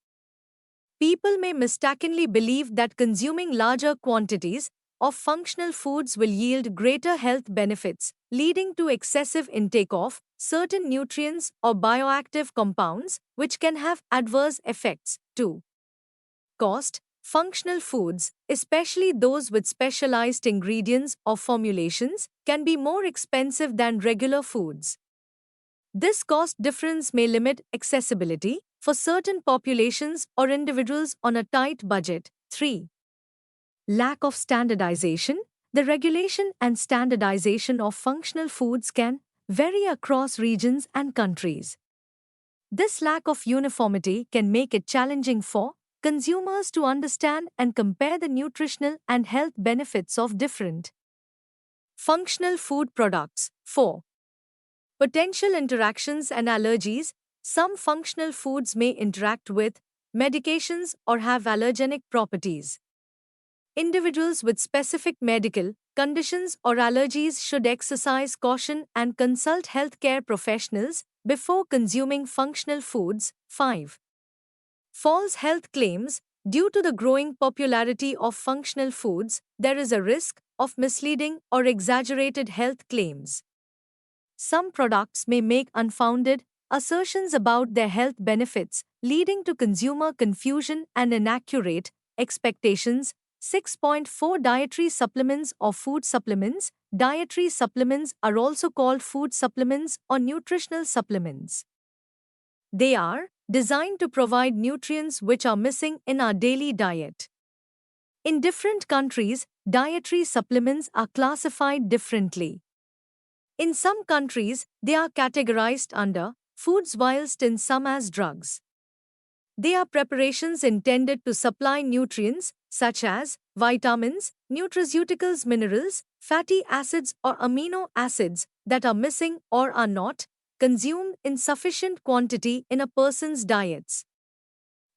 People may mistakenly believe that consuming larger quantities of functional foods will yield greater health benefits, leading to excessive intake of certain nutrients or bioactive compounds, which can have adverse effects. 2. Cost. Functional foods, especially those with specialized ingredients or formulations, can be more expensive than regular foods. This cost difference may limit accessibility for certain populations or individuals on a tight budget. 3. Lack of standardization. The regulation and standardization of functional foods can vary across regions and countries. This lack of uniformity can make it challenging for consumers to understand and compare the nutritional and health benefits of different functional food products. 4. Potential interactions and allergies. Some functional foods may interact with medications or have allergenic properties. Individuals with specific medical conditions or allergies should exercise caution and consult healthcare professionals before consuming functional foods. 5. False health claims. Due to the growing popularity of functional foods, there is a risk of misleading or exaggerated health claims. Some products may make unfounded assertions about their health benefits, leading to consumer confusion and inaccurate expectations. 6.4 Dietary supplements or food supplements. Dietary supplements are also called food supplements or nutritional supplements. They are designed to provide nutrients which are missing in our daily diet. In different countries, dietary supplements are classified differently. In some countries, they are categorized under foods, whilst in some as drugs. They are preparations intended to supply nutrients such as vitamins, nutraceuticals, minerals, fatty acids, or amino acids that are missing or are not consumed in sufficient quantity in a person's diets.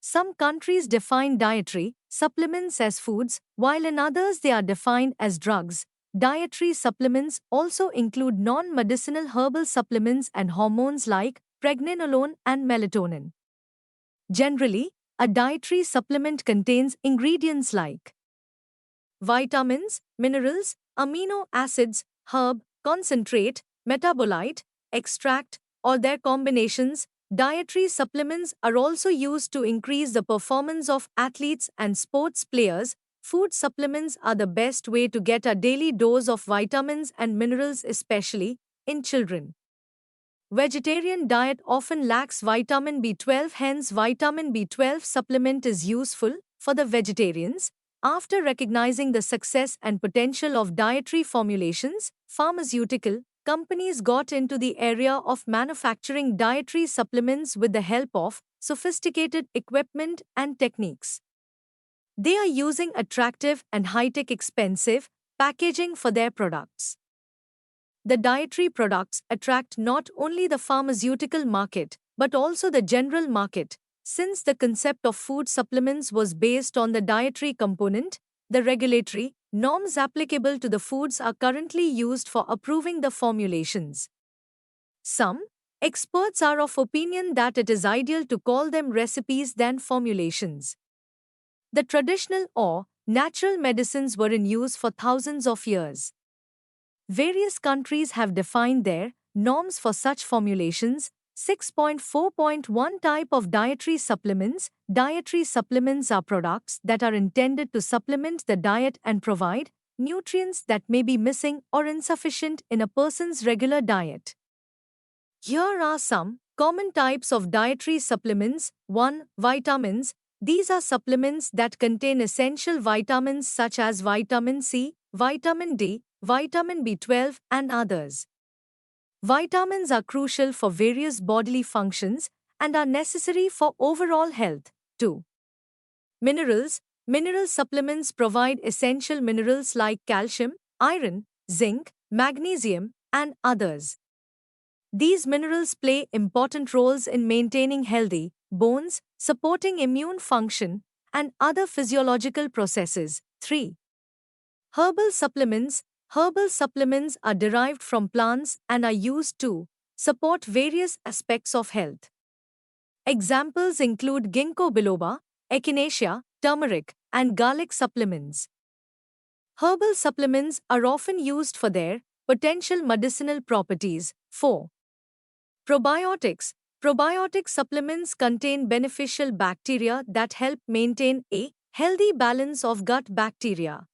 Some countries define dietary supplements as foods, while in others they are defined as drugs. dietary supplements also include non-medicinal herbal supplements and hormones like pregnenolone and melatonin. Generally, a dietary supplement contains ingredients like vitamins, minerals, amino acids, herb, concentrate, metabolite, extract, or their combinations. Dietary supplements are also used to increase the performance of athletes and sports players. Food supplements are the best way to get a daily dose of vitamins and minerals, especially in children. Vegetarian diet often lacks vitamin B12, hence vitamin B12 supplement is useful for the vegetarians. After recognizing the success and potential of dietary formulations, pharmaceutical companies got into the area of manufacturing dietary supplements with the help of sophisticated equipment and techniques. They are using attractive and high-tech expensive packaging for their products. The dietary products attract not only the pharmaceutical market but also the general market. Since the concept of food supplements was based on the dietary component, the regulatory norms applicable to the foods are currently used for approving the formulations. Some experts are of opinion that it is ideal to call them recipes than formulations. The traditional or natural medicines were in use for thousands of years. Various countries have defined their norms for such formulations. 6.4.1 Type of dietary supplements. Dietary supplements are products that are intended to supplement the diet and provide nutrients that may be missing or insufficient in a person's regular diet. Here are some common types of dietary supplements. 1. Vitamins. These are supplements that contain essential vitamins such as vitamin C, vitamin D, vitamin B12, and others. Vitamins are crucial for various bodily functions and are necessary for overall health. 2. Minerals. Mineral supplements provide essential minerals like calcium, iron, zinc, magnesium, and others. These minerals play important roles in maintaining healthy bones, supporting immune function, and other physiological processes. 3. Herbal supplements. Herbal supplements are derived from plants and are used to support various aspects of health. Examples include ginkgo biloba, echinacea, turmeric, and garlic supplements. Herbal supplements are often used for their potential medicinal properties. 4. Probiotics. Probiotic supplements contain beneficial bacteria that help maintain a healthy balance of gut bacteria.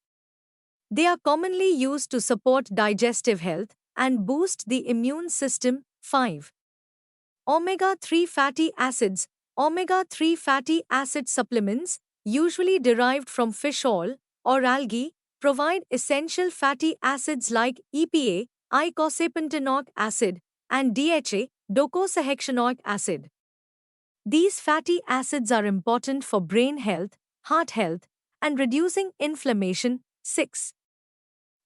They are commonly used to support digestive health and boost the immune system. 5. Omega-3 fatty acids. Omega-3 fatty acid supplements, usually derived from fish oil or algae, provide essential fatty acids like EPA, eicosapentaenoic acid, and DHA, docosahexaenoic acid. These fatty acids are important for brain health, heart health, and reducing inflammation. 6.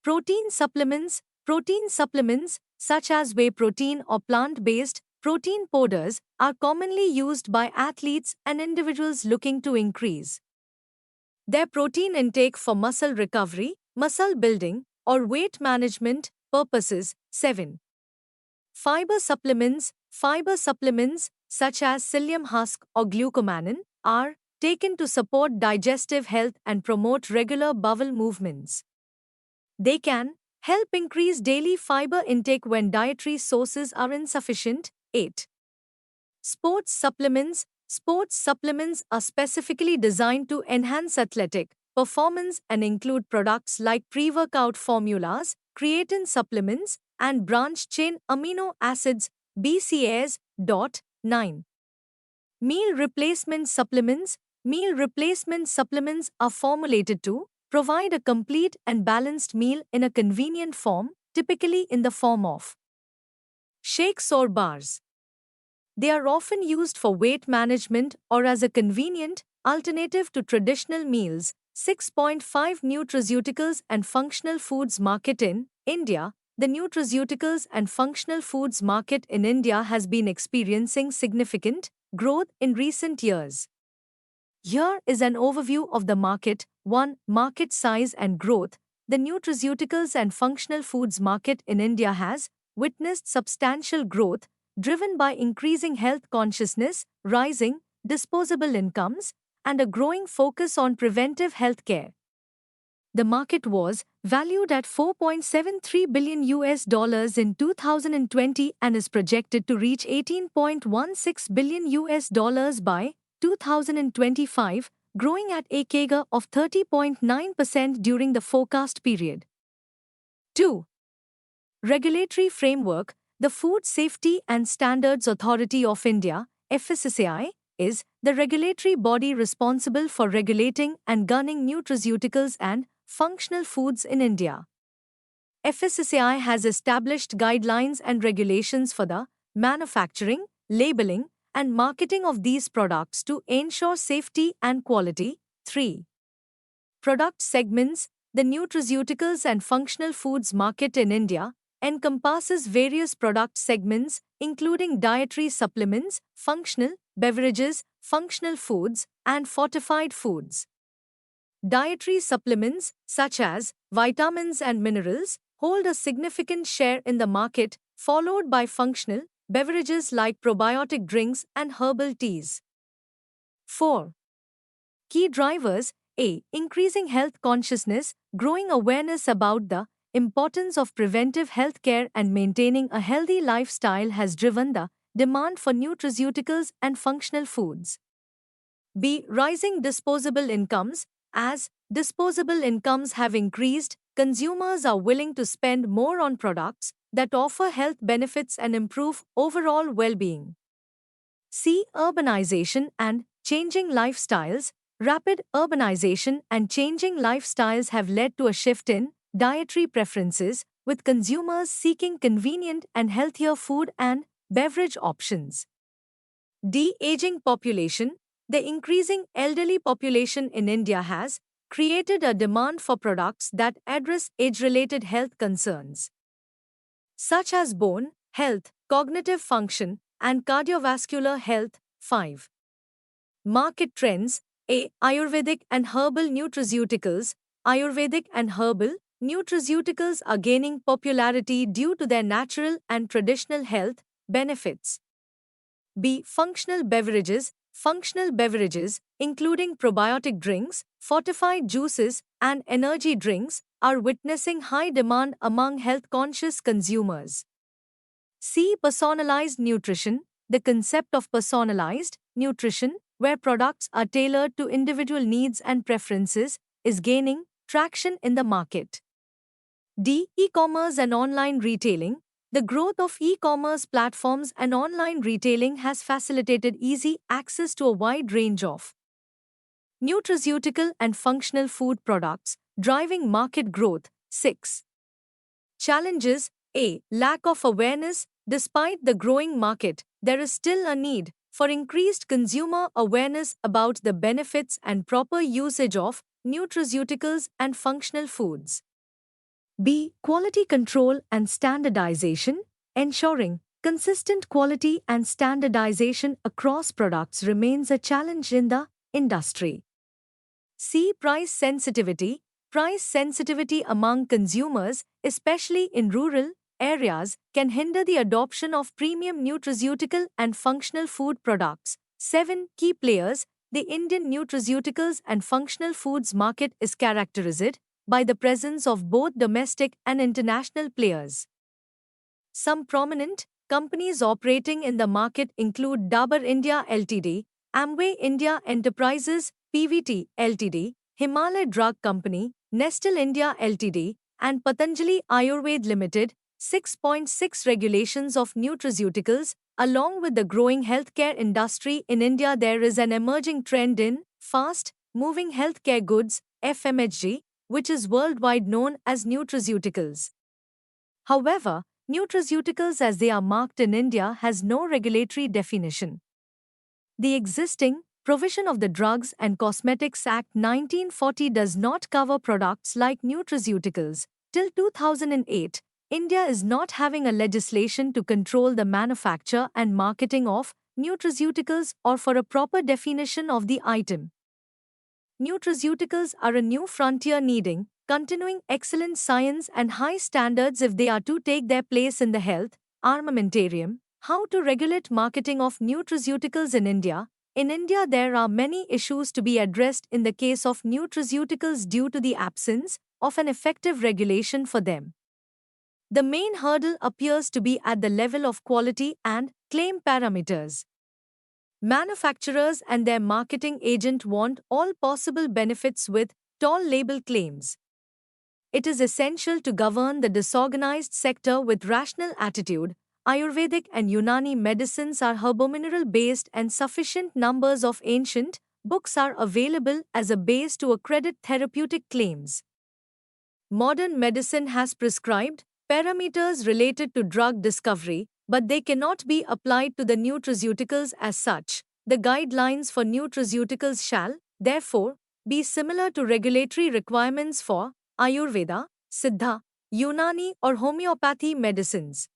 Protein supplements. Protein supplements, such as whey protein or plant-based protein powders, are commonly used by athletes and individuals looking to increase their protein intake for muscle recovery, muscle building, or weight management purposes. 7. Fiber supplements. Fiber supplements, such as psyllium husk or glucomannan, are taken to support digestive health and promote regular bowel movements. They can help increase daily fiber intake when dietary sources are insufficient. 8. Sports supplements. Sports supplements are specifically designed to enhance athletic performance and include products like pre-workout formulas, creatine supplements, and branched-chain amino acids BCAAs. 9. Meal replacement supplements. Meal replacement supplements are formulated to provide a complete and balanced meal in a convenient form, typically in the form of shakes or bars. They are often used for weight management or as a convenient alternative to traditional meals. 6.5 Nutraceuticals and functional foods market in India. The nutraceuticals and functional foods market in India has been experiencing significant growth in recent years. Here is an overview of the market. 1. Market size and growth. the nutraceuticals and functional foods market in India has witnessed substantial growth driven by increasing health consciousness, rising disposable incomes, and a growing focus on preventive health care. The market was valued at 4.73 billion US dollars in 2020 and is projected to reach 18.16 billion US dollars by 2025, growing at a CAGR of 30.9% during the forecast period. 2. Regulatory framework. The Food Safety and Standards Authority of India, FSSAI, is the regulatory body responsible for regulating and governing nutraceuticals and functional foods in India. FSSAI has established guidelines and regulations for the manufacturing, labeling, and marketing of these products to ensure safety and quality. 3. Product segments. The nutraceuticals and functional foods market in India encompasses various product segments, including dietary supplements, functional beverages, functional foods, and fortified foods. Dietary supplements, such as vitamins and minerals, hold a significant share in the market, followed by functional beverages like probiotic drinks and herbal teas. 4. Key drivers. A. Increasing health consciousness. Growing awareness about the importance of preventive health care and maintaining a healthy lifestyle has driven the demand for nutraceuticals and functional foods. B. Rising disposable incomes. As disposable incomes have increased, consumers are willing to spend more on products that offer health benefits and improve overall well-being. C. Urbanization and changing lifestyles. Rapid urbanization and changing lifestyles have led to a shift in dietary preferences, with consumers seeking convenient and healthier food and beverage options. D. Aging population. The increasing elderly population in India has created a demand for products that address age-related health concerns, such as bone health, cognitive function, and cardiovascular health. 5. Market trends. A. Ayurvedic and herbal nutraceuticals. Ayurvedic and herbal nutraceuticals are gaining popularity due to their natural and traditional health benefits. B. Functional beverages. Functional beverages, including probiotic drinks, fortified juices, and energy drinks, are witnessing high demand among health-conscious consumers. C. Personalized nutrition. The concept of personalized nutrition, where products are tailored to individual needs and preferences, is gaining traction in the market. D. E-commerce and online retailing. The growth of e-commerce platforms and online retailing has facilitated easy access to a wide range of nutraceutical and functional food products, driving market growth. 6. Challenges. A. Lack of awareness. Despite the growing market, there is still a need for increased consumer awareness about the benefits and proper usage of nutraceuticals and functional foods. B. Quality control and standardization. Ensuring consistent quality and standardization across products remains a challenge in the industry. C. Price sensitivity. Price sensitivity among consumers, especially in rural areas, can hinder the adoption of premium nutraceutical and functional food products. 7. Key players. The Indian nutraceuticals and functional foods market is characterized by the presence of both domestic and international players. Some prominent companies operating in the market include Dabur India Ltd, Amway India Enterprises PVT Ltd, Himalaya Drug Company, Nestle India Ltd, and Patanjali Ayurved Limited. 6.6 Regulations of nutraceuticals. Along with the growing healthcare industry in India, there is an emerging trend in fast-moving healthcare goods, FMHG, which is worldwide known as nutraceuticals. However, nutraceuticals as they are marked in India has no regulatory definition. The existing provision of the Drugs and Cosmetics Act 1940 does not cover products like nutraceuticals. Till 2008, India is not having a legislation to control the manufacture and marketing of nutraceuticals or for a proper definition of the item. Nutraceuticals are a new frontier needing continuing excellent science and high standards if they are to take their place in the health armamentarium. How to regulate marketing of nutraceuticals in India? In India, there are many issues to be addressed in the case of nutraceuticals due to the absence of an effective regulation for them. The main hurdle appears to be at the level of quality and claim parameters. Manufacturers and their marketing agent want all possible benefits with tall label claims. It is essential to govern the disorganized sector with rational attitude. Ayurvedic and Unani medicines are herbomineral based, and sufficient numbers of ancient books are available as a base to accredit therapeutic claims. Modern medicine has prescribed parameters related to drug discovery, but they cannot be applied to the nutraceuticals as such. The guidelines for nutraceuticals shall, therefore, be similar to regulatory requirements for Ayurveda, Siddha, Unani, or homeopathy medicines.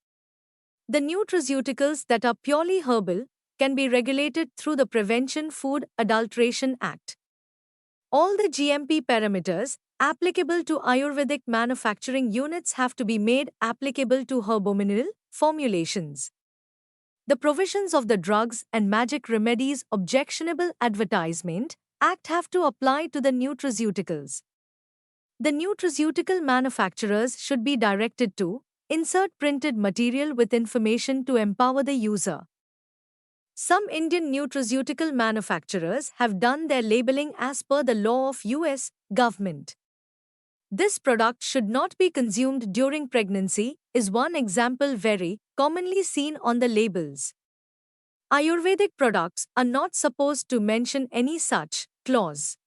The nutraceuticals that are purely herbal can be regulated through the Prevention Food Adulteration Act. All the GMP parameters applicable to Ayurvedic manufacturing units have to be made applicable to herbomineral formulations. The provisions of the Drugs and Magic Remedies Objectionable Advertisement Act have to apply to the nutraceuticals. The nutraceutical manufacturers should be directed to insert printed material with information to empower the user. Some Indian nutraceutical manufacturers have done their labeling as per the law of US government. This product should not be consumed during pregnancy is one example very commonly seen on the labels. Ayurvedic products are not supposed to mention any such clause.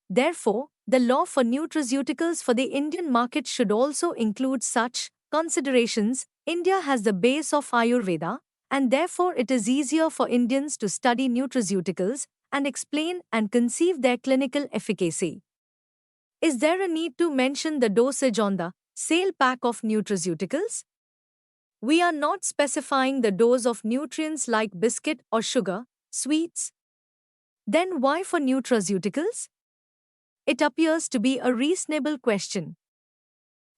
Therefore, the law for nutraceuticals for the Indian market should also include such considerations. India has the base of Ayurveda, and therefore it is easier for Indians to study nutraceuticals and explain and conceive their clinical efficacy. Is there a need to mention the dosage on the sale pack of nutraceuticals? We are not specifying the dose of nutrients like biscuit or sugar, sweets. Then why for nutraceuticals? It appears to be a reasonable question.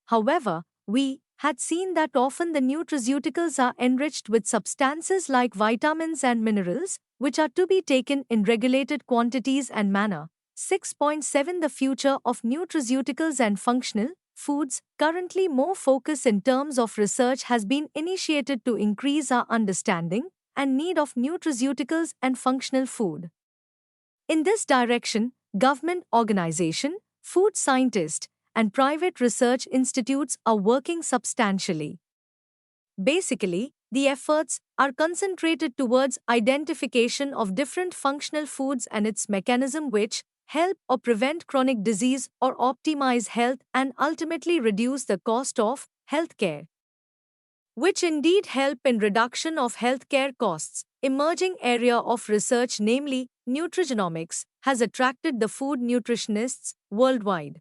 However, we had seen that often the nutraceuticals are enriched with substances like vitamins and minerals, which are to be taken in regulated quantities and manner. 6.7 The future of nutraceuticals and functional foods. Currently, more focus in terms of research has been initiated to increase our understanding and need of nutraceuticals and functional food. In this direction, government organization, food scientists, and private research institutes are working substantially. Basically, the efforts are concentrated towards identification of different functional foods and its mechanism which help or prevent chronic disease or optimize health and ultimately reduce the cost of healthcare, which indeed help in reduction of healthcare costs. Emerging area of research, namely nutrigenomics, has attracted the food nutritionists worldwide.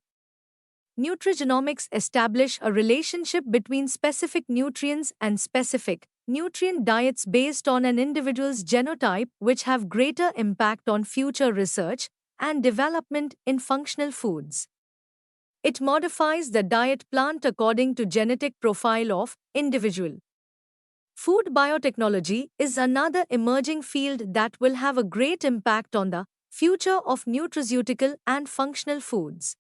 Nutrigenomics establish a relationship between specific nutrients and specific nutrient diets based on an individual's genotype, which have greater impact on future research and development in functional foods. It modifies the diet plant according to genetic profile of individual. Food biotechnology is another emerging field that will have a great impact on the future of nutraceutical and functional foods.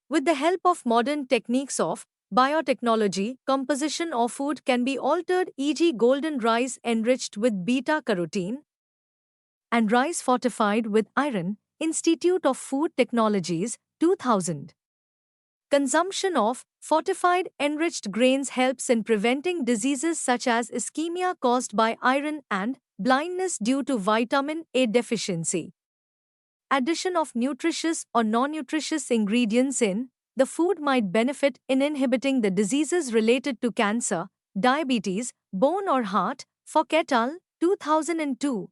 With the help of modern techniques of biotechnology, composition of food can be altered, e.g., golden rice enriched with beta-carotene and rice fortified with iron. Institute of Food Technologies, 2000. Consumption of fortified enriched grains helps in preventing diseases such as ischemia caused by iron and blindness due to vitamin A deficiency. Addition of nutritious or non-nutritious ingredients in the food might benefit in inhibiting the diseases related to cancer, diabetes, bone or heart. For Ketal, 2002.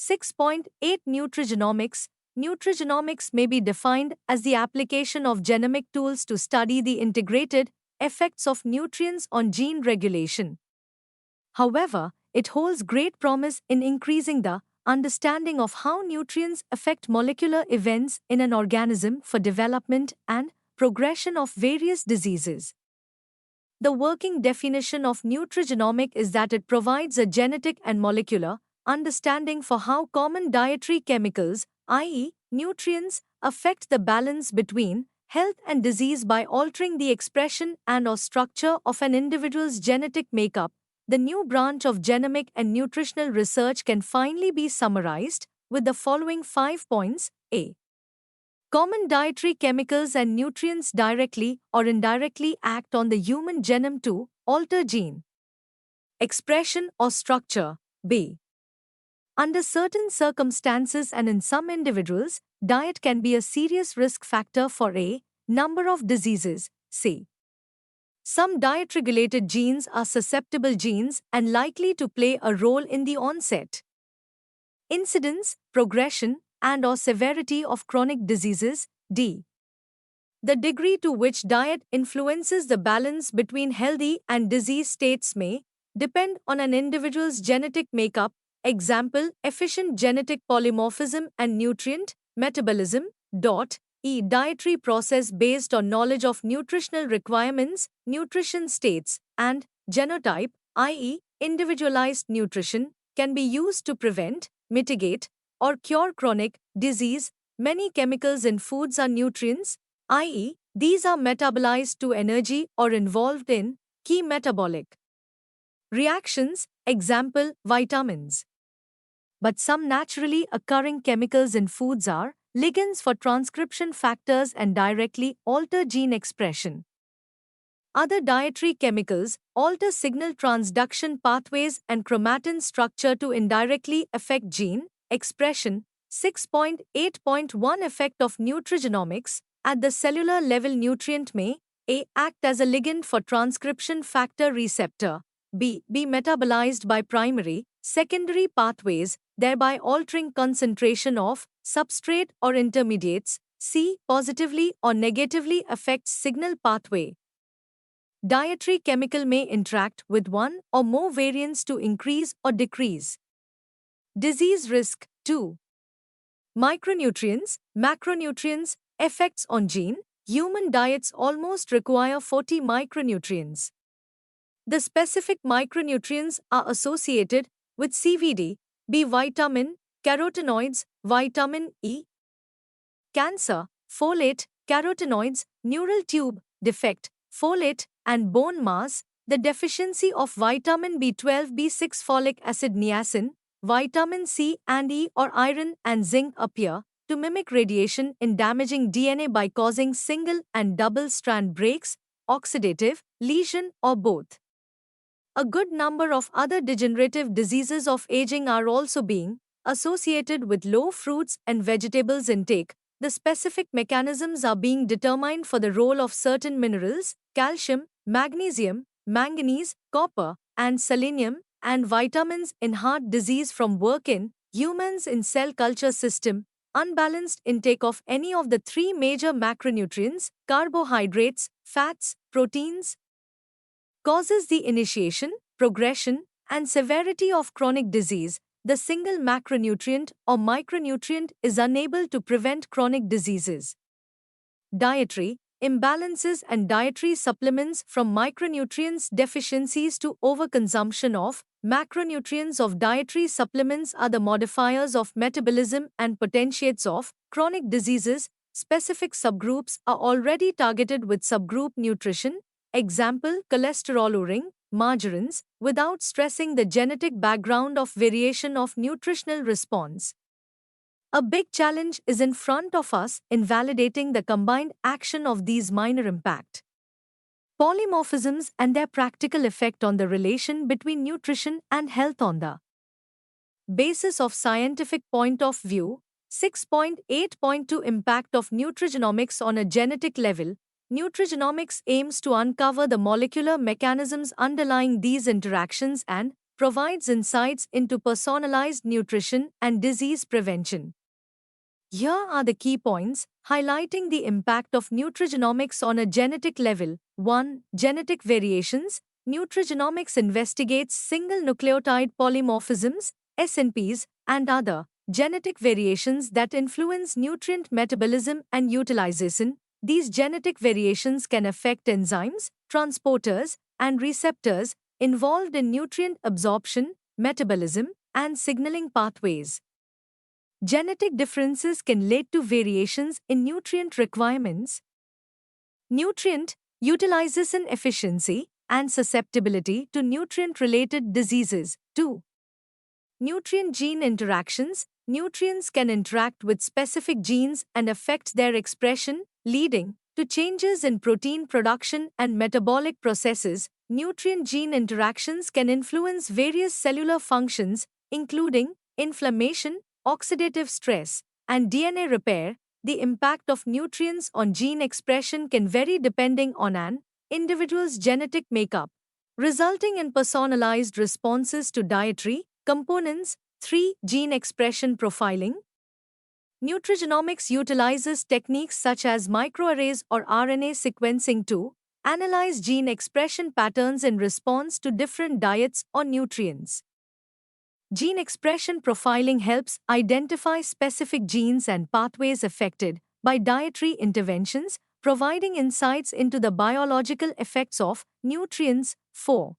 6.8 Nutrigenomics. Nutrigenomics may be defined as the application of genomic tools to study the integrated effects of nutrients on gene regulation. However, it holds great promise in increasing the understanding of how nutrients affect molecular events in an organism for development and progression of various diseases. The working definition of nutrigenomic is that it provides a genetic and molecular understanding for how common dietary chemicals, i.e., nutrients, affect the balance between health and disease by altering the expression and/or structure of an individual's genetic makeup. The new branch of genomic and nutritional research can finally be summarized with the following 5 points. A. Common dietary chemicals and nutrients directly or indirectly act on the human genome to alter gene expression or structure. B. Under certain circumstances and in some individuals, diet can be a serious risk factor for a number of diseases. C. Some diet-regulated genes are susceptible genes and likely to play a role in the onset, incidence, progression, and/or severity of chronic diseases. D. The degree to which diet influences the balance between healthy and disease states may depend on an individual's genetic makeup. Example, efficient genetic polymorphism and nutrient metabolism. Dietary process based on knowledge of nutritional requirements, nutrition states, and genotype, i.e., individualized nutrition, can be used to prevent, mitigate, or cure chronic disease. Many chemicals in foods are nutrients, i.e., these are metabolized to energy or involved in key metabolic reactions, example, vitamins. But some naturally occurring chemicals in foods are ligands for transcription factors and directly alter gene expression. Other dietary chemicals alter signal transduction pathways and chromatin structure to indirectly affect gene expression. 6.8.1 Effect of nutrigenomics. At the cellular level, nutrient may a. Act as a ligand for transcription factor receptor, b. Be metabolized by primary, secondary pathways, thereby altering concentration of substrate or intermediates, c. Positively or negatively affects signal pathway. Dietary chemical may interact with one or more variants to increase or decrease disease risk. 2. Micronutrients, macronutrients, effects on gene. Human diets almost require 40 micronutrients. The specific micronutrients are associated with CVD, B vitamin, carotenoids, vitamin E, cancer, folate, carotenoids, neural tube defect, folate, and bone mass. The deficiency of vitamin B12, B6, folic acid, niacin, vitamin C and E, or iron and zinc appear to mimic radiation in damaging DNA by causing single and double strand breaks, oxidative lesion, or both. A good number of other degenerative diseases of aging are also being associated with low fruits and vegetables intake. The specific mechanisms are being determined for the role of certain minerals, calcium, magnesium, manganese, copper, and selenium, and vitamins in heart disease from work in humans in cell culture system. Unbalanced intake of any of the three major macronutrients, carbohydrates, fats, proteins, causes the initiation, progression, and severity of chronic disease. The single macronutrient or micronutrient is unable to prevent chronic diseases. Dietary imbalances and dietary supplements, from micronutrients deficiencies to overconsumption of macronutrients of dietary supplements, are the modifiers of metabolism and potentiates of chronic diseases. Specific subgroups are already targeted with subgroup nutrition, example, cholesterol-lowering margarines, without stressing the genetic background of variation of nutritional response. A big challenge is in front of us in validating the combined action of these minor impact polymorphisms and their practical effect on the relation between nutrition and health on the basis of scientific point of view. 6.8.2 Impact of nutrigenomics on a genetic level. Nutrigenomics aims to uncover the molecular mechanisms underlying these interactions and provides insights into personalized nutrition and disease prevention. Here are the key points highlighting the impact of nutrigenomics on a genetic level. 1. Genetic variations. Nutrigenomics investigates single nucleotide polymorphisms, SNPs, and other genetic variations that influence nutrient metabolism and utilization. These genetic variations can affect enzymes, transporters, and receptors involved in nutrient absorption, metabolism, and signaling pathways. Genetic differences can lead to variations in nutrient requirements, nutrient utilization efficiency, and susceptibility to nutrient-related diseases. 2. Nutrient-gene interactions. Nutrients can interact with specific genes and affect their expression, leading to changes in protein production and metabolic processes. Nutrient-gene interactions can influence various cellular functions, including inflammation, oxidative stress, and DNA repair. The impact of nutrients on gene expression can vary depending on an individual's genetic makeup, resulting in personalized responses to dietary components. 3. Gene expression profiling. Nutrigenomics utilizes techniques such as microarrays or RNA sequencing to analyze gene expression patterns in response to different diets or nutrients. Gene expression profiling helps identify specific genes and pathways affected by dietary interventions, providing insights into the biological effects of nutrients. 4.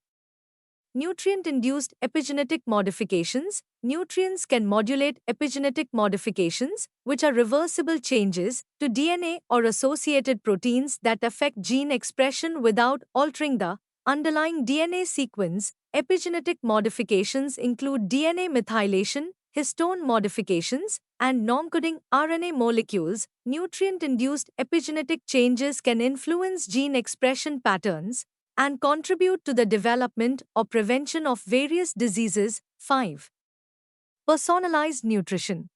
Nutrient-induced epigenetic modifications. Nutrients can modulate epigenetic modifications, which are reversible changes to DNA or associated proteins that affect gene expression without altering the underlying DNA sequence. Epigenetic modifications include DNA methylation, histone modifications, and non-coding RNA molecules. Nutrient-induced epigenetic changes can influence gene expression patterns and contribute to the development or prevention of various diseases. 5. Personalized nutrition.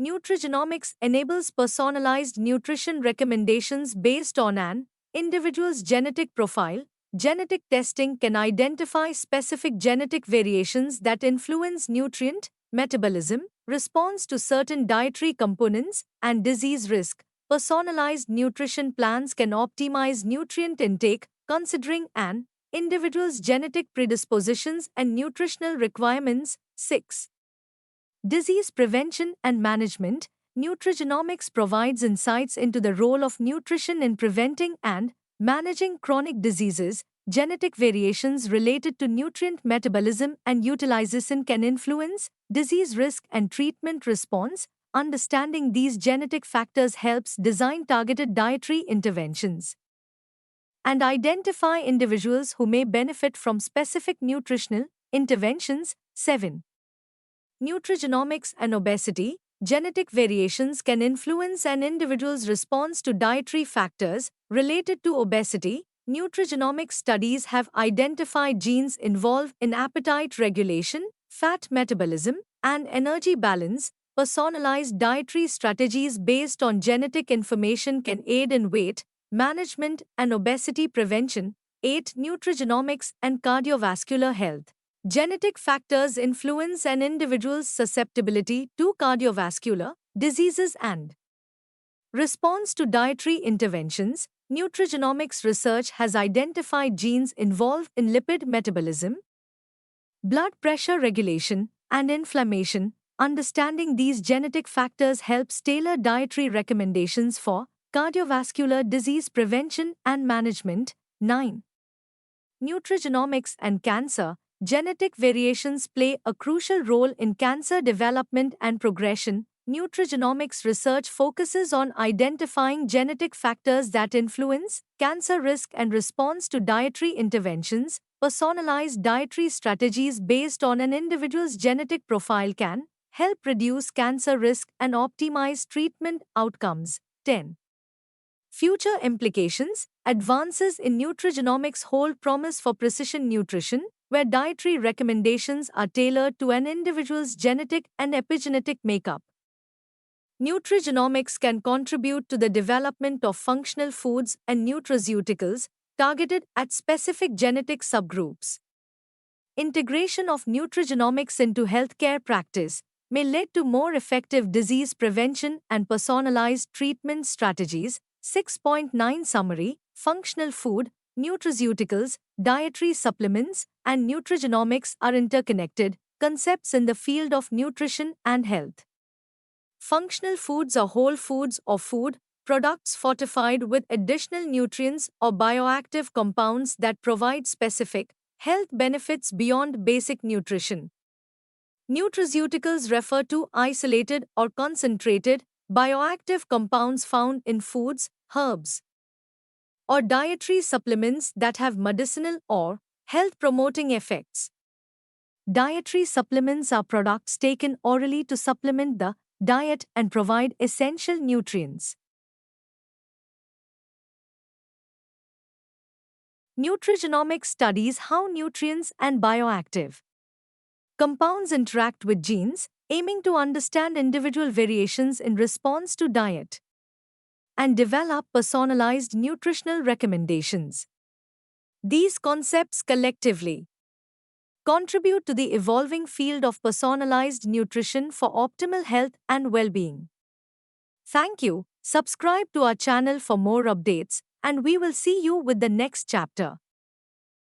Nutrigenomics enables personalized nutrition recommendations based on an individual's genetic profile. Genetic testing can identify specific genetic variations that influence nutrient metabolism, response to certain dietary components, and disease risk. Personalized nutrition plans can optimize nutrient intake, considering an individual's genetic predispositions and nutritional requirements. 6. Disease prevention and management. Nutrigenomics provides insights into the role of nutrition in preventing and managing chronic diseases. Genetic variations related to nutrient metabolism and utilization can influence disease risk and treatment response. Understanding these genetic factors helps design targeted dietary interventions and identify individuals who may benefit from specific nutritional interventions. 7. Nutrigenomics and obesity. Genetic variations can influence an individual's response to dietary factors related to obesity. Nutrigenomic studies have identified genes involved in appetite regulation, fat metabolism, and energy balance. Personalized dietary strategies based on genetic information can aid in weight management and obesity prevention. 8. Nutrigenomics and cardiovascular health. Genetic factors influence an individual's susceptibility to cardiovascular diseases and response to dietary interventions. Nutrigenomics research has identified genes involved in lipid metabolism, blood pressure regulation, and inflammation. Understanding these genetic factors helps tailor dietary recommendations for cardiovascular disease prevention and management. 9. Nutrigenomics and cancer. Genetic variations play a crucial role in cancer development and progression. Nutrigenomics research focuses on identifying genetic factors that influence cancer risk and response to dietary interventions. Personalized dietary strategies based on an individual's genetic profile can help reduce cancer risk and optimize treatment outcomes. 10. Future implications. Advances in nutrigenomics hold promise for precision nutrition, where dietary recommendations are tailored to an individual's genetic and epigenetic makeup. Nutrigenomics can contribute to the development of functional foods and nutraceuticals targeted at specific genetic subgroups. Integration of nutrigenomics into healthcare practice may lead to more effective disease prevention and personalized treatment strategies. 6.9 Summary. Functional food, nutraceuticals, dietary supplements, and nutrigenomics are interconnected, concepts in the field of nutrition and health. Functional foods are whole foods or food products fortified with additional nutrients or bioactive compounds that provide specific health benefits beyond basic nutrition. Nutraceuticals refer to isolated or concentrated bioactive compounds found in foods, herbs, or dietary supplements that have medicinal or health promoting effects. Dietary supplements are products taken orally to supplement the diet and provide essential nutrients. Nutrigenomics studies how nutrients and bioactive compounds interact with genes, aiming to understand individual variations in response to diet and develop personalized nutritional recommendations. These concepts collectively contribute to the evolving field of personalized nutrition for optimal health and well-being. Thank you. Subscribe to our channel for more updates, and we will see you with the next chapter.